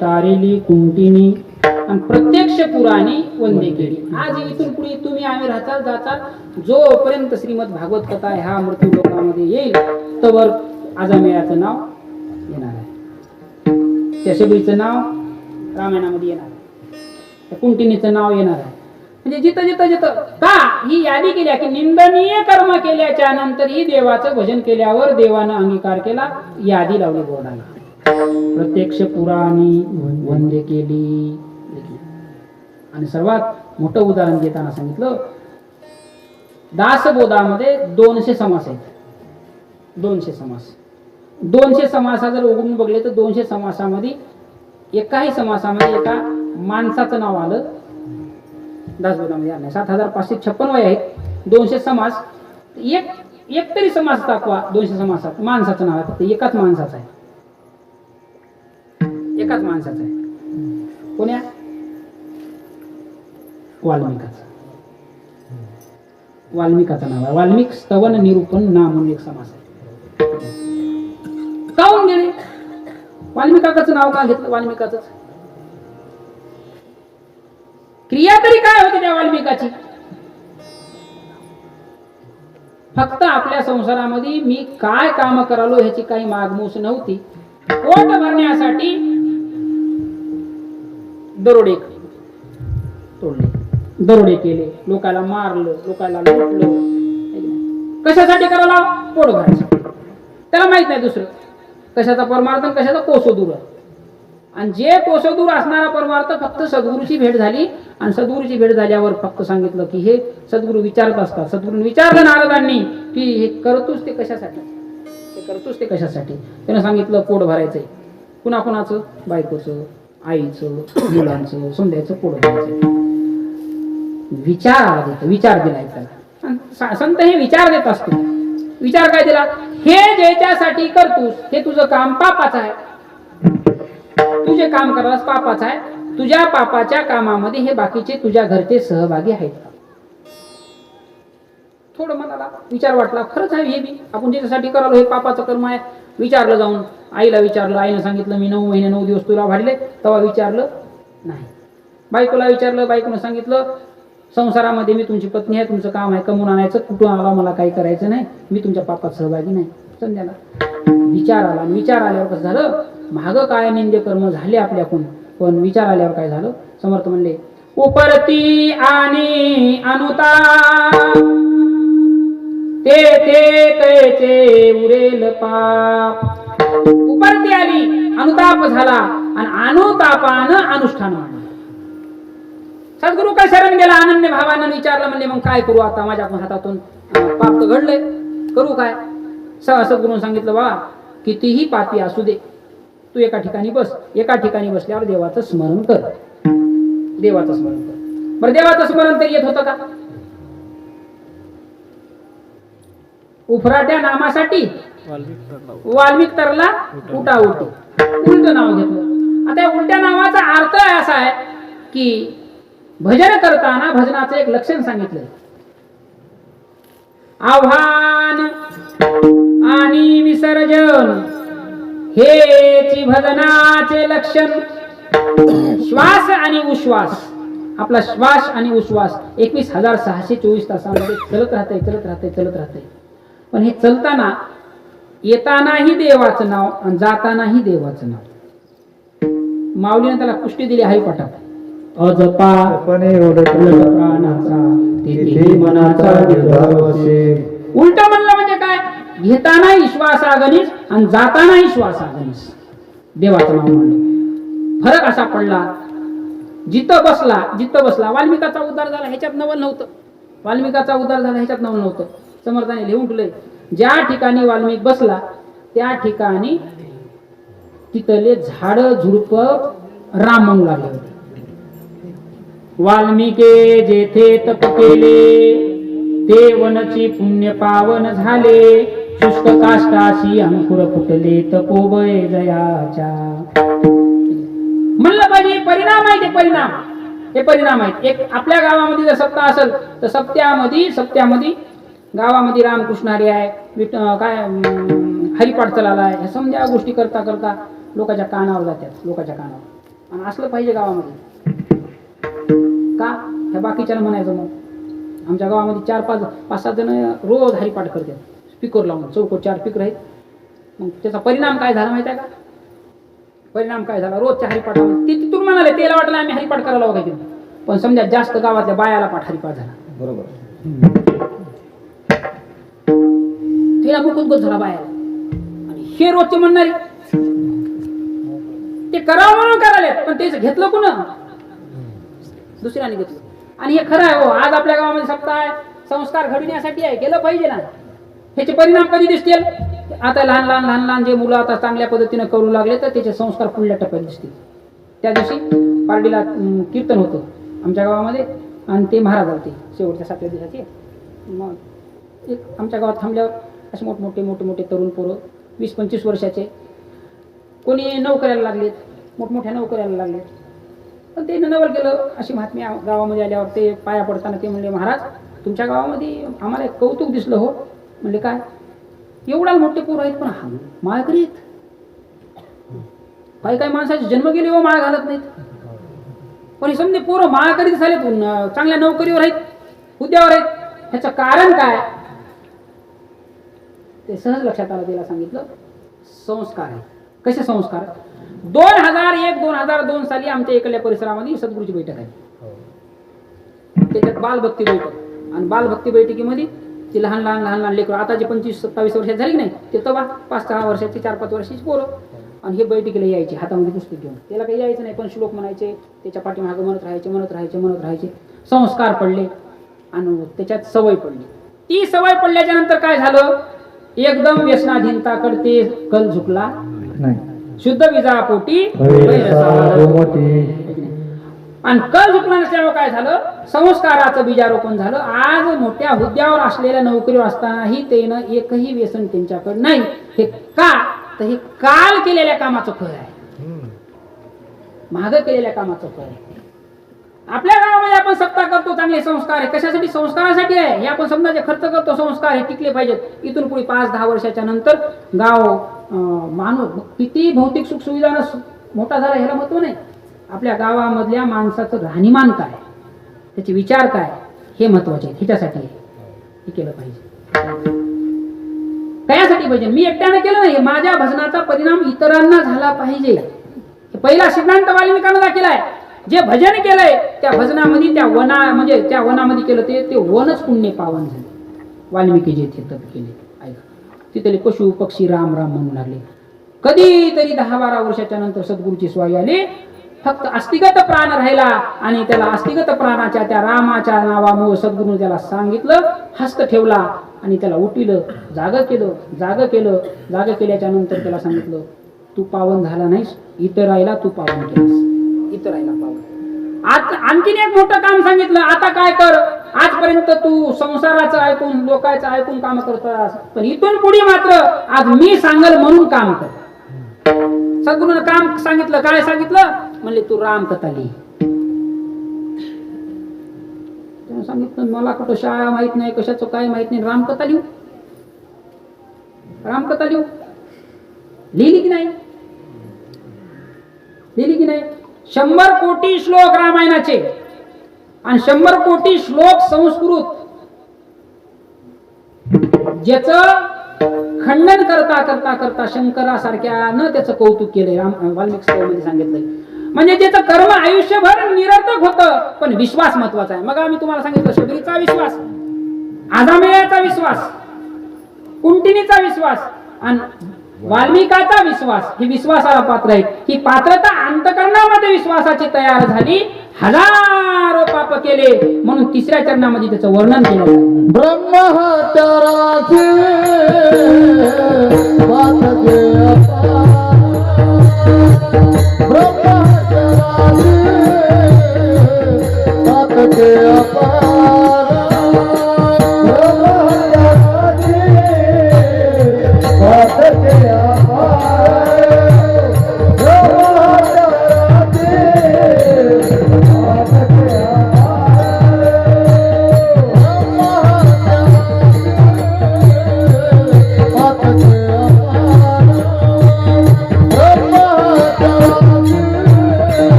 तारेली कुंटिनी आणि प्रत्यक्ष पुराणी वंदे केली. आज इथून पुढे तुम्ही आम्ही राहताल जाताल जोपर्यंत श्रीमद भागवत कथा ह्या मृत्यू लोकांमध्ये येईल तोवर आजामेळाचं नाव येणार आहे, त्या शबरीचं नाव रामायणामध्ये येणार आहे, त्या कुंटिनीचं नाव येणार आहे. म्हणजे जिथं जिथं जिथं का ही यादी केल्या की निंदनीय कर्म केल्याच्या नंतरही देवाचं भजन केल्यावर देवानं अंगीकार केला, यादी लावली बोर्डाला. प्रत्यक्ष पुराणी वंदे केली. आणि सर्वात मोठं उदाहरण देताना सांगितलं दासबोधामध्ये 200 समास आहेत. 200 समास. 200 समासा जर उघडून बघले तर 200 समासामध्ये एकाही समासामध्ये एका माणसाचं नाव आलं दासबोधामध्ये आलं. 7556 वय आहेत. 200 समास एक तरी समास दाखवा 200 समासात माणसाचं नाव आहे, फक्त एकाच माणसाचं आहे. एकाच माणसाचं आहे. कोण्या? वाल्मिकाचं. वाल्मिकाचं नाव आहे. वाल्मिक स्तवन निरूपण नाम म्हणून एक समास आहे. काऊन गेले? वाल्मिकाचं नाव का घेतलं? वाल्मिकाचं क्रिया तरी काय होती त्या वाल्मिकाची? फक्त आपल्या संसारामध्ये मी काय काम करालो ह्याची काही मागमूस नव्हती. पोट भरण्यासाठी दरोडे तोडले, दरोडे केले, लोकाला मारलं, लोकाला लुटलं. कशासाठी करायला? पोट भरायचं. त्याला माहित नाही दुसरं कशाचा परमार्थ आणि कशाचा कोसोदूर. आणि जे कोसोदूर असणारा परमार्थ फक्त सद्गुरूची भेट झाली. आणि सद्गुरूची भेट झाल्यावर फक्त सांगितलं की हे सद्गुरू विचारत असतात. सद्गुरूने विचारलं नारदांनी की हे करतोस ते कशासाठी, हे करतोस ते कशासाठी? त्यानं सांगितलं पोट भरायचंय. कुणाकुणाचं? बायकोचं, आईचं, मुलांचं, समजायचं पोट भरायचं. विचार देतो, विचार दिलाय त्याला. संत हे विचार देत असतो. विचार काय दिला? हे ज्याच्यासाठी करतोस हे तुझं काम पापाचं आहे. तुझे काम करायला पापाचं आहे. तुझ्या पापाच्या कामामध्ये हे बाकीचे तुझ्या घरचे सहभागी आहेत का? थोडं मनाला विचार वाटला, खरंच आहे हे बी आपण ज्याच्यासाठी करालो हे पापाचं कर्म आहे. विचारलं जाऊन, आईला विचारलं, आईनं सांगितलं मी 9 महिने 9 दिवस तुला वाढले. तेव्हा विचारलं नाही. बायकोला विचारलं, बायकोनं सांगितलं संसारामध्ये मी तुमची पत्नी आहे, तुमचं काम आहे कमवून आणायचं, कुठून आला मला काही करायचं नाही, मी तुमच्या पापात सहभागी नाही. समजायला विचार आला. विचार आल्यावर कसं झालं? मागं काय निंदे कर्म झाले आपल्याकडून, पण विचार आल्यावर काय झालं? समर्थ म्हणले उपरती आणि अनुता ते कैचे उरेल पाप. उपरती आली, अनुताप झाला आणि अनुतापानं अनुष्ठान वाढलं. सद्गुरू काय शरण गेला, अनन्य भावानं विचारलं. म्हणले मग काय करू आता? माझ्या हातातून पाप तर घडलंय, करू काय? सद्गुरूने सांगितलं बा कितीही पापी असू दे, तू एका ठिकाणी बस. एका ठिकाणी बसल्यावर देवाचं स्मरण कर. देवाचं स्मरण कर. बरं देवाचं स्मरण तर येत होतं का? उफराट्या नामासाठी वाल्मिक तरला उठा उठ उलट नाव घेतलं. आता या उलट्या नावाचा अर्थ असा आहे की भजन करताना भजनाचं एक लक्षण सांगितलंय. आव्हान आणि विसर्जन हेची भजनाचे लक्षण. श्वास आणि उश्वास, आपला श्वास आणि उश्वास 21,624 तासामध्ये चलत राहतंय. पण हे चलताना येतानाही देवाचं नाव आणि जातानाही देवाचं नाव. माऊलीने त्याला पुष्टी दिली हरिपाठात. अजपा प्राणाचा तिथे मनाचा निर्धार वसे. उलट म्हणलं म्हणजे काय? घेतानाही श्वासागणिस आणि जातानाही श्वासागणिस देवाचं नाव म्हणलं. फरक असा पडला, जिथं बसला वाल्मिकाचा उद्धार झाला ह्याच्यात नवल नव्हतं. वाल्मिकाचा उद्धार झाला ह्याच्यात नवल नव्हतं. समर्थाने लिहून ठेवलंय, ज्या ठिकाणी वाल्मिक बसला त्या ठिकाणी तिथले झाड झुडप राम म्हणू लागले होते. वाल्मिके जेथे तप केले ते वनची पुण्य पावन झाले. शुष्क काष्टाशी अंकुर फुटले तपोबळे जयाच्या. म्हणलं पाहिजे परिणाम आहे. हे परिणाम आहेत. एक आपल्या गावामध्ये जर सप्ताह असेल तर सप्त्यामध्ये गावामध्ये रामकृष्ण हरी आहे, काय हरिपाठ चालला आहे, ह्या समजा गोष्टी करता करता लोकांच्या कानावर जातात, आणि असलं पाहिजे गावामध्ये. का? ह्या बाकीच्याला म्हणायचं मग आमच्या गावामध्ये 4-5-7 जण रोज हरिपाठ करतात स्पीकर लावून, चौकोट 4 स्पीकर आहेत. मग त्याचा परिणाम काय झाला माहिती आहे का? परिणाम काय झाला? रोजच्या हरिपाठामध्ये ते तुम्ही म्हणाले त्याला वाटलं आम्ही हरिपाठ करायला बघायचे, पण समजा जास्त गावातल्या बायाला पाठ हरिपाठ झाला. बरोबर. तिला मुकुंद झाला बायाला. आणि हे रोजचे म्हणणारे ते करावं म्हणून करायला, पण तेच घेतलं कोण? दुसऱ्याने घेतलं. आणि हे खरं आहे हो. आज आपल्या गावामध्ये सप्ताह आहे, संस्कार घडविण्यासाठी आहे, केलं पाहिजे ना. ह्याचे परिणाम कधी दिसतील? आता लहान जे मुलं आता चांगल्या पद्धतीने करू लागले तर त्याचे संस्कार पुढल्या टप्प्यात दिसतील. त्या दिवशी पारडीला कीर्तन होतं आमच्या गावामध्ये, आणि ते महाराज आलते शेवटच्या 7व्या दिवसाचे. मग एक आमच्या गावात थांबल्यावर असे मोठमोठे तरुण पोरं 20-25 वर्षाचे, कोणी नोकऱ्याला लागलेत, मोठमोठ्या नोकऱ्याला लागलेत. पण ते नवल केलं. अशी महात्म्या गावामध्ये आल्यावर ते पाया पडताना ते म्हणले, महाराज तुमच्या गावामध्ये आम्हाला एक कौतुक दिसलं हो. म्हणले काय? एवढा मोठे पोरं आहेत पण माळ करीत. काही माणसाचे जन्म गेले हो माळ घालत नाहीत. पण हे समजे पोरं माळ करीत झाले, चांगल्या नोकरीवर आहेत, हुद्द्यावर आहेत. ह्याचं कारण काय? ते सहज लक्षात आलं. त्याला सांगितलं संस्कार आहे. कसे संस्कार? 2001-2002 साली आमच्या इकडल्या परिसरामध्ये सद्गुरूची बैठक आहे. त्याच्यात बालभक्ती बैठक, आणि बालभक्ती बैठकीमध्ये ती लहान लेकरं, आता जे 25-27 वर्षाची झाली की नाही, ते तेव्हा 5-6 वर्षाची 4-5 वर्षाची पोरं, आणि हे बैठकीला यायचे हातामध्ये पुस्तक घेऊन. त्याला काही यायचं नाही, पण श्लोक म्हणायचे, त्याच्या पाठीमागं म्हणत राहायचे. संस्कार पडले आणि त्याच्यात सवय पडली. ती सवय पडल्याच्या नंतर काय झालं? एकदम व्यसनाधीनताकडे ते कल झुकला नाही. शुद्ध विजापोटी आणि कल झुकला नसल्यामुळे काय झालं? संस्काराचं बीजारोपण झालं. आज मोठ्या हुद्द्यावर असलेल्या नोकरीवर असतानाही त्यानं एकही व्यसन त्यांच्याकडे नाही. हे का? तर हे काल केलेल्या कामाचं फळ आहे, मागं केलेल्या कामाचं फळ आहे. आपल्या गावामध्ये आपण सप्ताह करतो, चांगले संस्कार आहे. कशासाठी? संस्कारासाठी आहे. हे आपण समजा जे खर्च करतो संस्कार हे टिकले पाहिजेत. इथून पुढे 5-10 वर्षाच्या नंतर गाव माणूस किती भौतिक सुख सुविधानं मोठा झाला ह्याला महत्व नाही. आपल्या गावामधल्या माणसाचं राहणीमान काय, त्याचे विचार काय, हे महत्वाचे आहे. ह्याच्यासाठी हे केलं पाहिजे. कशासाठी पाहिजे? मी एकट्यानं केलं नाही, माझ्या भजनाचा परिणाम इतरांना झाला पाहिजे. पहिला सिद्धांत वाल्मिकांना दाखवलाय. जे भजन केलंय त्या भजनामध्ये त्या वनामध्ये केलं ते वनच पुण्य पावन झाले. वाल्मिकी जे तप केले, ऐका, तिथले पशु पक्षी राम म्हणू लागले. कधीतरी 10-12 वर्षाच्या नंतर सद्गुरूची स्वाई आली. फक्त अस्तिगत प्राण राहिला, आणि त्याला अस्तिगत प्राणाच्या त्या रामाच्या नावामुळे सद्गुरूने त्याला सांगितलं, हस्त ठेवला आणि त्याला उठविलं, जाग केल्याच्या नंतर त्याला सांगितलं, तू पावन झाला नाहीस, इतरायला तू पावन केलास. इतरायला पावन. आणखीन एक मोठं काम सांगितलं, आता काय कर, आजपर्यंत तू संसाराचं ऐकून लोकांचं ऐकून काम करतोस, पण इथून पुढे मात्र आज मी सांगल म्हणून काम कर. सद्गुरूनं काम सांगितलं, काय सांगितलं म्हणले, तू रामकथा लिही. सांगितलं मला कुठं शाळा माहित नाही, कशाचं काय माहित नाही, रामकथा लिहू. रामकथा लिहू. लिहिली की नाही? लिहिली की नाही? 100 कोटी श्लोक रामायणाचे आणि 100 कोटी श्लोक संस्कृत, ज्याच खंडन करता करता करता शंकरासारख्यानं त्याचं कौतुक केलंय. वाल्मिकी मध्ये सांगितलंय. म्हणजे ज्याचं कर्म आयुष्यभर निरर्थक होतं, पण विश्वास महत्वाचा आहे. मग आम्ही तुम्हाला सांगितलं, शबरीचा विश्वास, आजामेळ्याचा विश्वास, कुंटिनीचा विश्वास आणि वाल्मिकाचा विश्वास, ही विश्वासाला पात्र आहे. ही पात्रता अंतकरणामध्ये विश्वासाची तयार झाली. हजारो पाप केले म्हणून 3ऱ्या चरणामध्ये त्याचं वर्णन केलं आहे. ब्रह्महत्याराचे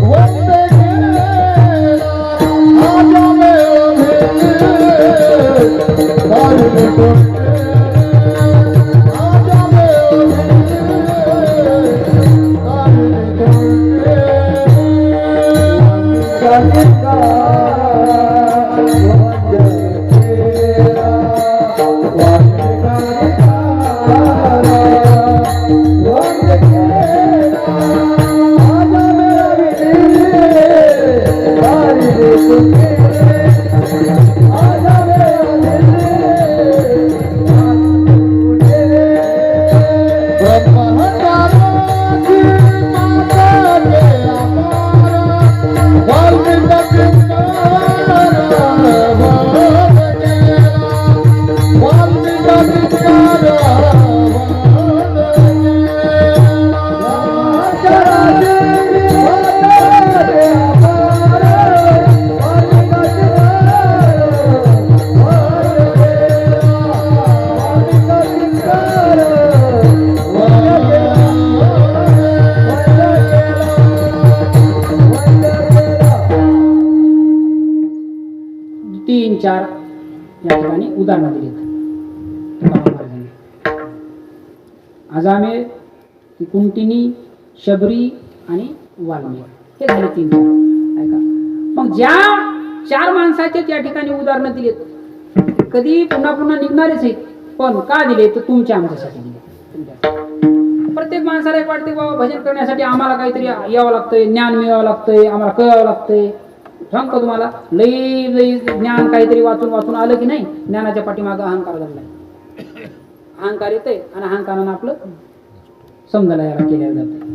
वाटते या ठिकाणी उदाहरणं दिलीत. आजामेळ, कुंटिनी, शबरी आणि वाल्मिक, हे झाले 3-4. ऐका मग ज्या 4 माणसाचे त्या ठिकाणी उदाहरणं दिलीत, कधी पुन्हा पुन्हा निघणारेच आहेत, पण का दिले तर तुमच्या आमच्यासाठी दिले. प्रत्येक माणसाला एक वाटते बाबा भजन करण्यासाठी आम्हाला काहीतरी यावं लागतंय, ज्ञान मिळावं लागतंय, आम्हाला कळावं लागतंय. सांगतो तुम्हाला, लई लई ज्ञान काहीतरी वाचून वाचून आलं की नाही, ज्ञानाच्या पाठीमागं अहंकार झालाय. अहंकार येते आणि अहंकारानं आपलं समजायला याला केलं जातं.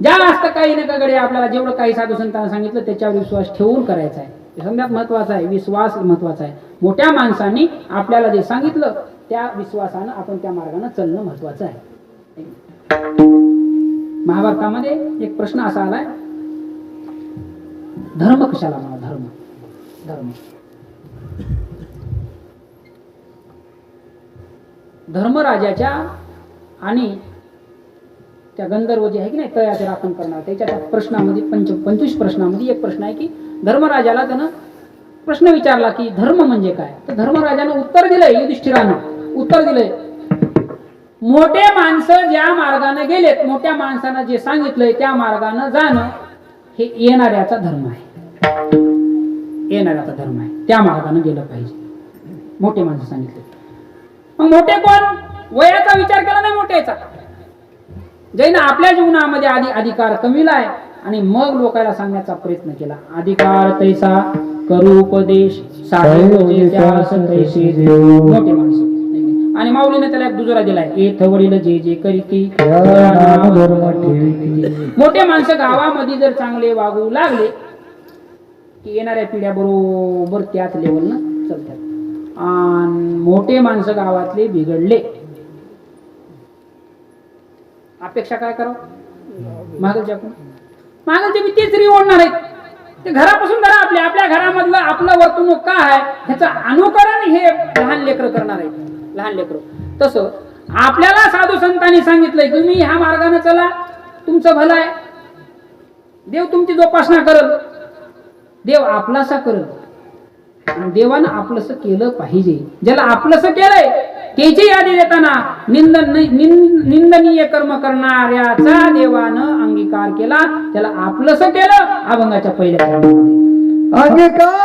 जास्त काही नका गडे, आपल्याला जेवढं काही साधू संतांना सांगितलं त्याच्यावर विश्वास ठेवून करायचा आहे. समजात महत्वाचा आहे, विश्वास महत्वाचा आहे. मोठ्या माणसांनी आपल्याला जे सांगितलं त्या विश्वासानं आपण त्या मार्गाने चालणं महत्वाचं आहे. महाभारतामध्ये एक प्रश्न असा आलाय, धर्म कशाला म्हणा? धर्म धर्म धर्मराजाच्या आणि त्या गंधर्व जे आहे की नाही तयाचे राखण करणार, त्याच्या प्रश्नामध्ये 25 प्रश्नामध्ये एक प्रश्न आहे की धर्मराजाला त्यानं प्रश्न विचारला की धर्म म्हणजे काय. तर धर्मराजानं उत्तर दिलंय, युधिष्ठिरानं उत्तर दिलंय, मोठे माणसं ज्या मार्गाने गेलेत, मोठ्या माणसानं जे सांगितलंय त्या मार्गाने जाणं हे येणाऱ्याचा धर्म आहे. येणाऱ्याचा धर्म आहे, त्या मार्गाने गेलं पाहिजे. मोठे माणसं सांगितले. मग मोठे कोण? वयाचा विचार केला नाही मोठ्याचा. ज्याने आपल्या जीवनामध्ये आधी अधिकार कमीलाय आणि मग लोकांना सांगण्याचा प्रयत्न केला. अधिकार तैसा करू उपदेश मोठे माणसं. आणि माऊलीने त्याला एक दुजोरा दिलाय, एथ वडील जे जे करीती मोठे माणसं गावामध्ये जर चांगले वागू लागले की येणाऱ्या पिढ्या बरोबर त्याच लेवलनं चालतात. आणि मोठे माणसं गावातले बिघडले, अपेक्षा काय करावं? मागलच्या बी तेच रिवडणार आहेत. ते घरापासून घरा आपल्या घरामधलं आपलं वर्तणूक काय आहे ह्याचं अनुकरण हे लहान लेकरं करणार आहेत. लहान लेकरं तसं आपल्याला साधू संतांनी सांगितलंय तुम्ही ह्या मार्गाने चला, तुमचं भलं आहे. देव तुमची जोपासना करल, देव आपलासा करल. आणि देवानं आपलंसं केलं पाहिजे. ज्याला आपलंसं केलंय त्याची यादी देताना निंदनीय कर्म करणाऱ्याचा देवानं अंगीकार केला. त्याला आपलंसं केलं अभंगाच्या पहिल्या अंगीकार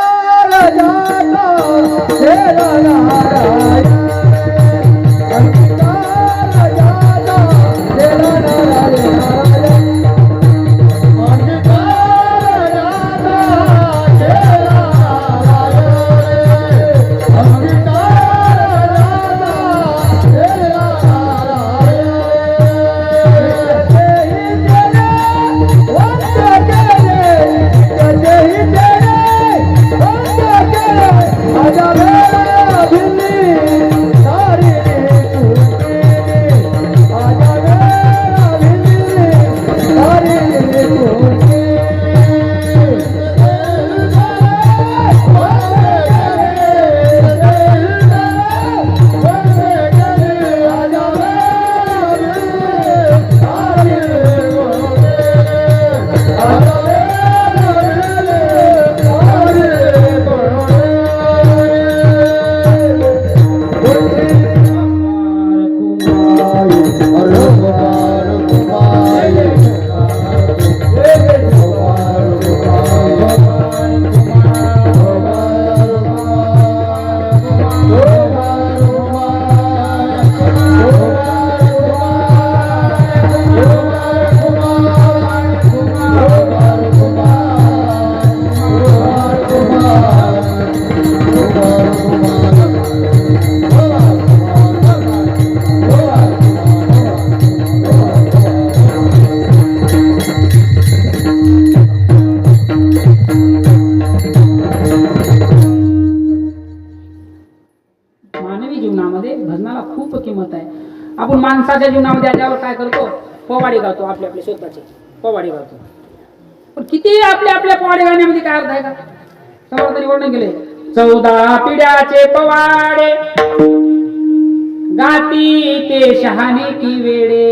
आपण माणसाच्या जीवनामध्ये आल्यावर काय करतो? पोवाडे गातो, आपले स्वतःचे पोवाडे गातो. पण किती आपल्या पोवाडे गाण्यामध्ये काय अर्थ आहे का? समर्थांनी वर्णन केले, 14 पिढ्याचे पोवाडे गाती ते शहाणे की वेडे,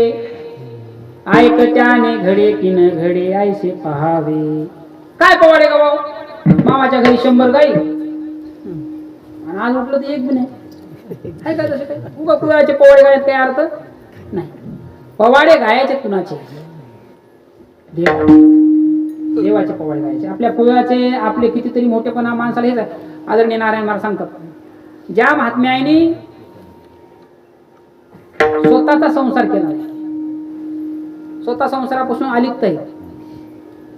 ऐकत्याने घडे की न घडे ऐसे पहावे. काय पोवाडे गावाव? मामाच्या घरी 100 गाई आणि आज उठलं तर एक बी नाही. काय काय तसं काय उगा कुणाचे पोवाडे गायचे काय अर्थ नाही. पोवाडे गायचे कुणाचे? देवाचे पोवाडे गायचे. आपल्या कुळाचे आपले कितीतरी मोठेपणा माणसाला हेच आहे. आदरणीय नारायण महाराज सांगतात, ज्या महात्म्याने स्वतःचा संसार केला, स्वतः संसारापासून अलिप्त आहे,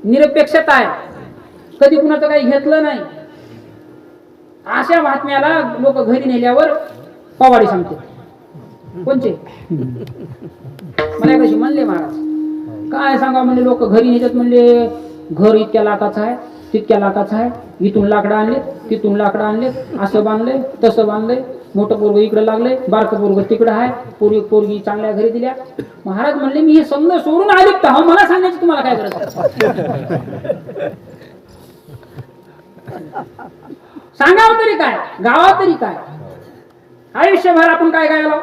निरपेक्षता आहे, कधी कुणाचं काही घेतलं नाही, अशा महात्म्याला लोक घरी नेल्यावर पोवाडे सांगते. कोणचे? मला कशी म्हणले महाराज, काय सांगा म्हणले, लोक घरी नेतात म्हणले, घर इतक्या लाखाचं आहे, तितक्या लाखाचं आहे, इथून लाकडं आणले, तिथून लाकडं आणले, असं बांधले, तसं बांधले, मोठं पोरग इकडे लागले, बारकं पोरग तिकडं आहे, पोरगी चांगल्या घरी दिल्या. महाराज म्हणले, मी हे समज सोडून अलिप्त आहो, मला सांगायचं तुम्हाला काय करायचं? सांगावं तरी काय, गावात तरी काय? आयुष्यभर आपण काय काय गाव,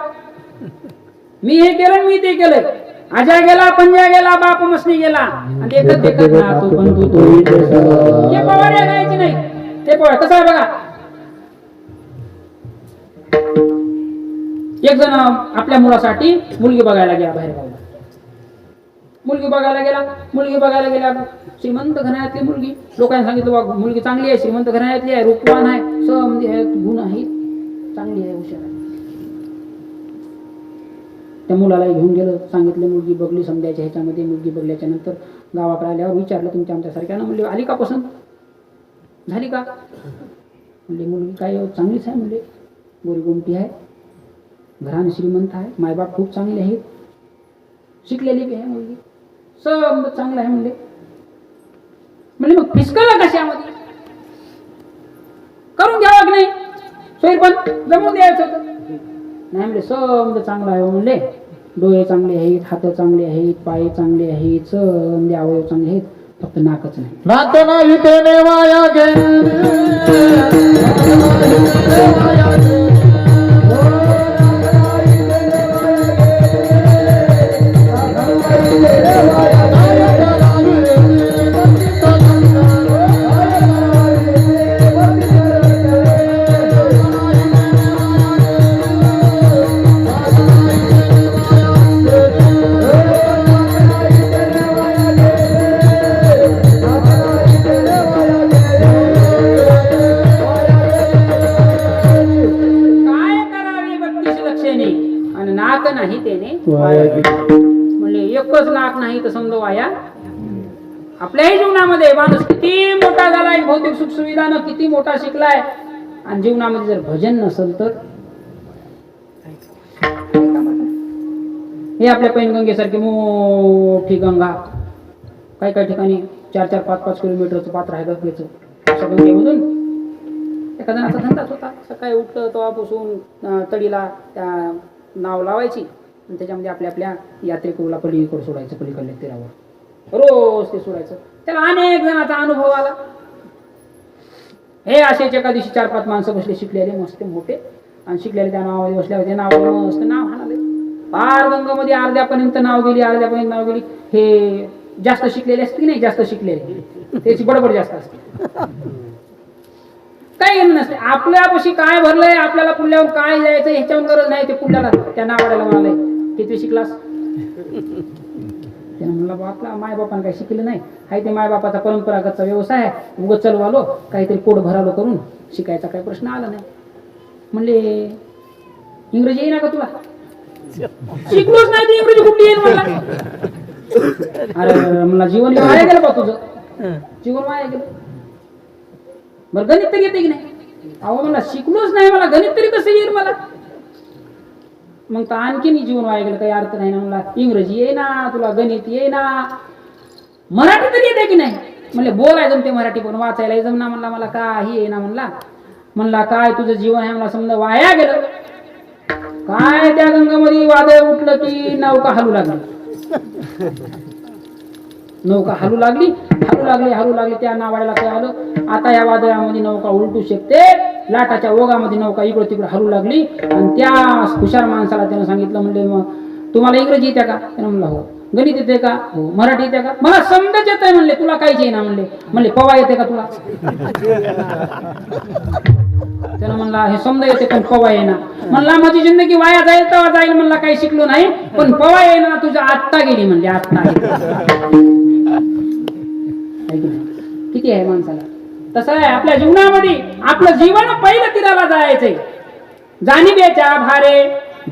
मी हे केलं, मी ते केलंय, आजा गेला, पंजा गेला, बाप मसनी गेला, आणि देखत देखत ना तो बंधू तो हे पोवाडे गायचे नाही. ते पोवाडे कसं आहे बघा, एक जण आपल्या मुलासाठी मुलगी बघायला गेला बाहेर गावाला. मुलगी बघायला गेला श्रीमंत घराण्यातली मुलगी. लोकांनी सांगितलं बा मुलगी चांगली आहे, श्रीमंत घराण्यातली आहे, रूपवान आहे, म्हणजे गुण आहे, चांगली आहे, हुशार आहे. त्या मुलाला घेऊन गेलं, सांगितलं, मुलगी बघली समजायच्या ह्याच्यामध्ये. मुलगी बघल्याच्या नंतर गावाकडे आल्यावर विचारलं तुमच्या आमच्यासारख्या ना, म्हणले आली का पसंत, झाली का? म्हणले मुलगी काय चांगलीच आहे, म्हणले गोरी गोमटी आहे, घराने श्रीमंत आहे, मायबाप खूप चांगले आहेत, शिकलेली बी आहे मुलगी, सब चांगलं आहे. म्हणले मग फिसकला कशामध्ये, करून घ्यावा की नाही, सोयी पण जमवून द्यायचं होतं. नाही म्हणले समज चांगलं आहे. म्हणले डोळे चांगले आहेत, हात चांगले आहेत, पाय चांगले आहेत, समजे अवयव चांगले आहेत, फक्त नाकच नाही. नात नाही देणे वाया नाही त्याने म्हणले एकच नाक नाही तर समजा वाया. आपल्याही जीवनामध्ये माणूस किती मोठा झालाय, भौतिक सुख सुविधानं किती मोठा शिकलाय, आणि जीवनामध्ये जर भजन नसेल तर हे आपल्या पैनगंगेसारखी मोठी गंगा, काही काही ठिकाणी 4-4, 5-5 किलोमीटरचं पात्र आहे गंगेचं. अशा गंगेमधून एका जणाचा धंदाच होता, सकाळी उठलं तेव्हापासून तडीला त्या नाव लावायची आणि त्याच्यामध्ये आपल्या यात्रेकरूला पलीकडे सोडायचं, पलीकडल्या तीरावर रोज ते सोडायचं. त्याला अनेक जणांचा अनुभव आला. हे असेच एका दिवशी 4-5 माणसं बसले, शिकलेले मस्त मोठे, आणि शिकलेले त्या नावामध्ये बसल्या होते. नावावर मस्त नाव हाणाले, पार गंगामध्ये अर्ध्यापर्यंत नाव गेली. हे जास्त शिकलेले असते की नाही, जास्त शिकलेले त्याची बडबड जास्त असते, काही घेणं नसते. आपल्यापाशी काय भरलंय, आपल्याला पुढल्यावर काय जायचं ह्याच्यावर गरज नाही. ते पुढल्याला त्या नावाड्याला म्हणाले किती शिकलास, त्यानं म्हणला आपला मायबापानं काही शिकलं नाही, हाय ते मायबापाचा परंपरागतचा व्यवसाय आहे, उगत चलू आलो, काहीतरी पोट भरालो करून, शिकायचा काही प्रश्न आला नाही. म्हणले इंग्रजी येईना का तुला, शिकलोच नाही ती इंग्रजी कुठली येईल म्हणला. अरे मला जीवन वाया गेलं बा तुझं, जीवन वाया गेलं. बरं गणित तरी येते की नाही, अहो मला शिकलोच नाही, मला गणित तरी कसं येईल मला. मग तर आणखीन जीवन वाया गेलं, काही अर्थ नाही ना. मला इंग्रजी येईना तुला, गणित येईना, मराठी तरी येते की नाही. म्हणले बोलाय जमते मराठी, पण वाचायला जमना. म्हणला मला काही येईना. म्हणला काय तुझं जीवन आहे, मला समजा वाया गेलं. काय त्या गंगामध्ये वादळ उठलं की नौका हलू लागली. त्या नावाड्याला काय आलं, आता या वादळामध्ये नौका उलटू शकते. लाटाच्या ओघामध्ये नौका इकडं तिकडं हलू लागली, आणि त्या हुशार माणसाला त्यानं सांगितलं, म्हणले मग तुम्हाला इंग्रजी येते का? त्यानं म्हणलं हो. गणित येते का? हो. मराठी येते का? मला समजच येत आहे. म्हणले तुला काहीच येईना. म्हणले पवा येते का तुला? त्यानं म्हणला हे समजा येते पण पवा येईना. म्हणला माझी जिंदगी वाया जाईल तेव्हा जाईल, म्हणला काही शिकलो नाही, पण पवा येईना तुझ्या आत्ता गेली. म्हणले आत्ता किती आहे माणसाला. तसं आहे आपल्या जीवनामध्ये, आपलं जीवन पहिलं तीराला जायचंय. जाणिवेच्या भारे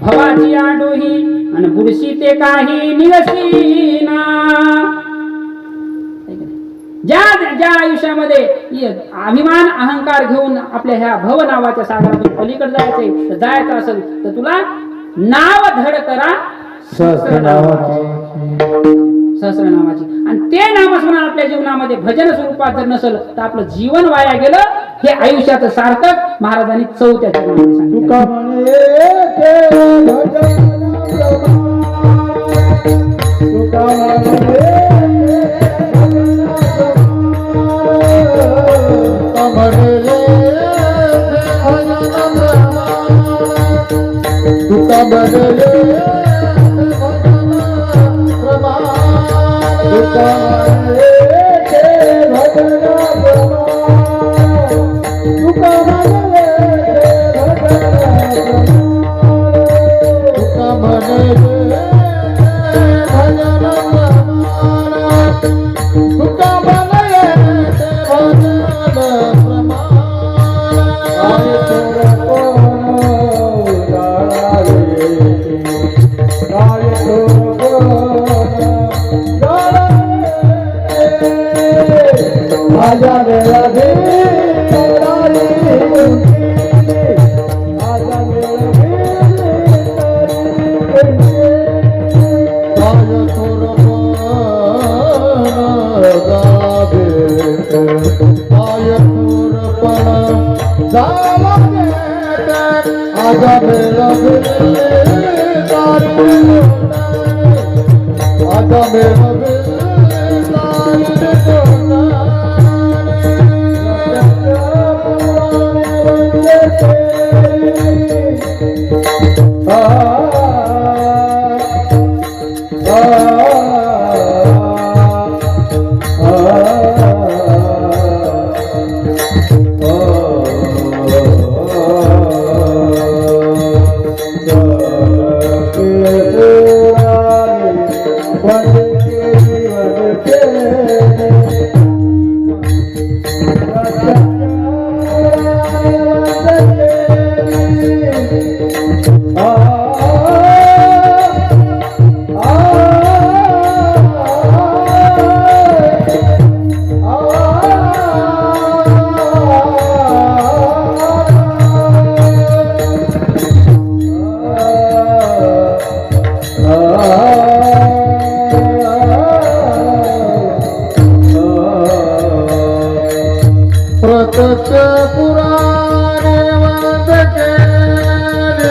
भवाची आडोही, आणि बुडशी ते काही निरसीना. ज्या आयुष्यामध्ये अभिमान अहंकार घेऊन आपल्या ह्या भव नावाच्या सागरातून पलीकडे जायचं असेल तर तुला नाव धड करा सहस्रनामाची, आणि ते नामस्मरण आपल्या जीवनामध्ये भजन स्वरूपात जर नसेल तर आपलं जीवन वाया गेलं. हे आयुष्याचं सार्थक महाराजांनी 4थ्या चरणामध्ये सांगितलं. जावा बेटे आजा मेरा दिल तारी आजा मेरा दिल प्रत्यक्ष पुराणे वंदके पुराणे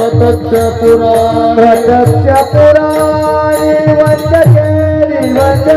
प्रत्यक्ष पुराणे प्रत्यक्ष पुराणे वंदके वंदके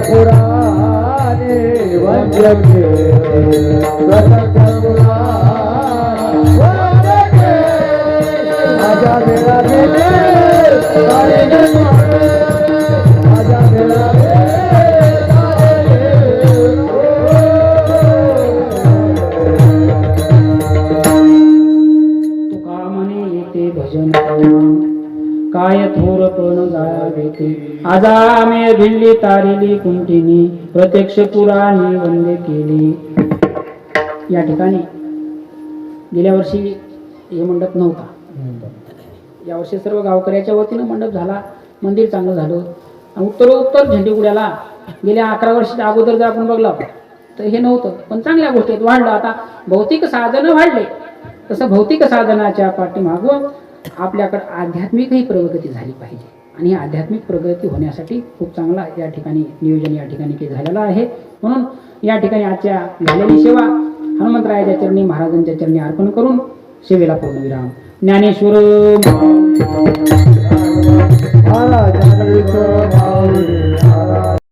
पुराणे वंद्य केले सतत पुराणे वंद्य केले माझ्या वेळा गेले सारे माझ्या वेळा तुका म्हणे येते भजन काय थोर पण जाया घेते आजा मे भिल्ली तारिली कुंटिनी प्रत्यक्ष पुराणी वंदे केली. या ठिकाणी गेल्या वर्षी हे मंडप नव्हता. यावर्षी सर्व गावकऱ्याच्या वतीनं मंडप झाला, मंदिर चांगलं झालं. उत्तरोत्तर झेंडेगुड्याला गेल्या 11 वर्षाच्या अगोदर जर आपण बघलं तर हे नव्हतं, पण चांगल्या गोष्टी आहेत, वाढलं. आता भौतिक साधनं वाढले, तसं भौतिक साधनाच्या पाठीमागं आपल्याकडे आध्यात्मिकही प्रगती झाली पाहिजे. आणि आध्यात्मिक प्रगती होण्यासाठी खूप चांगला या ठिकाणी नियोजन या ठिकाणी झालेलं आहे. म्हणून या ठिकाणी आजच्या झालेली सेवा हनुमंतरायाच्या चरणी, महाराजांच्या चरणी अर्पण करून सेवेला पूर्णविराम. ज्ञानेश्वर महाराजांचं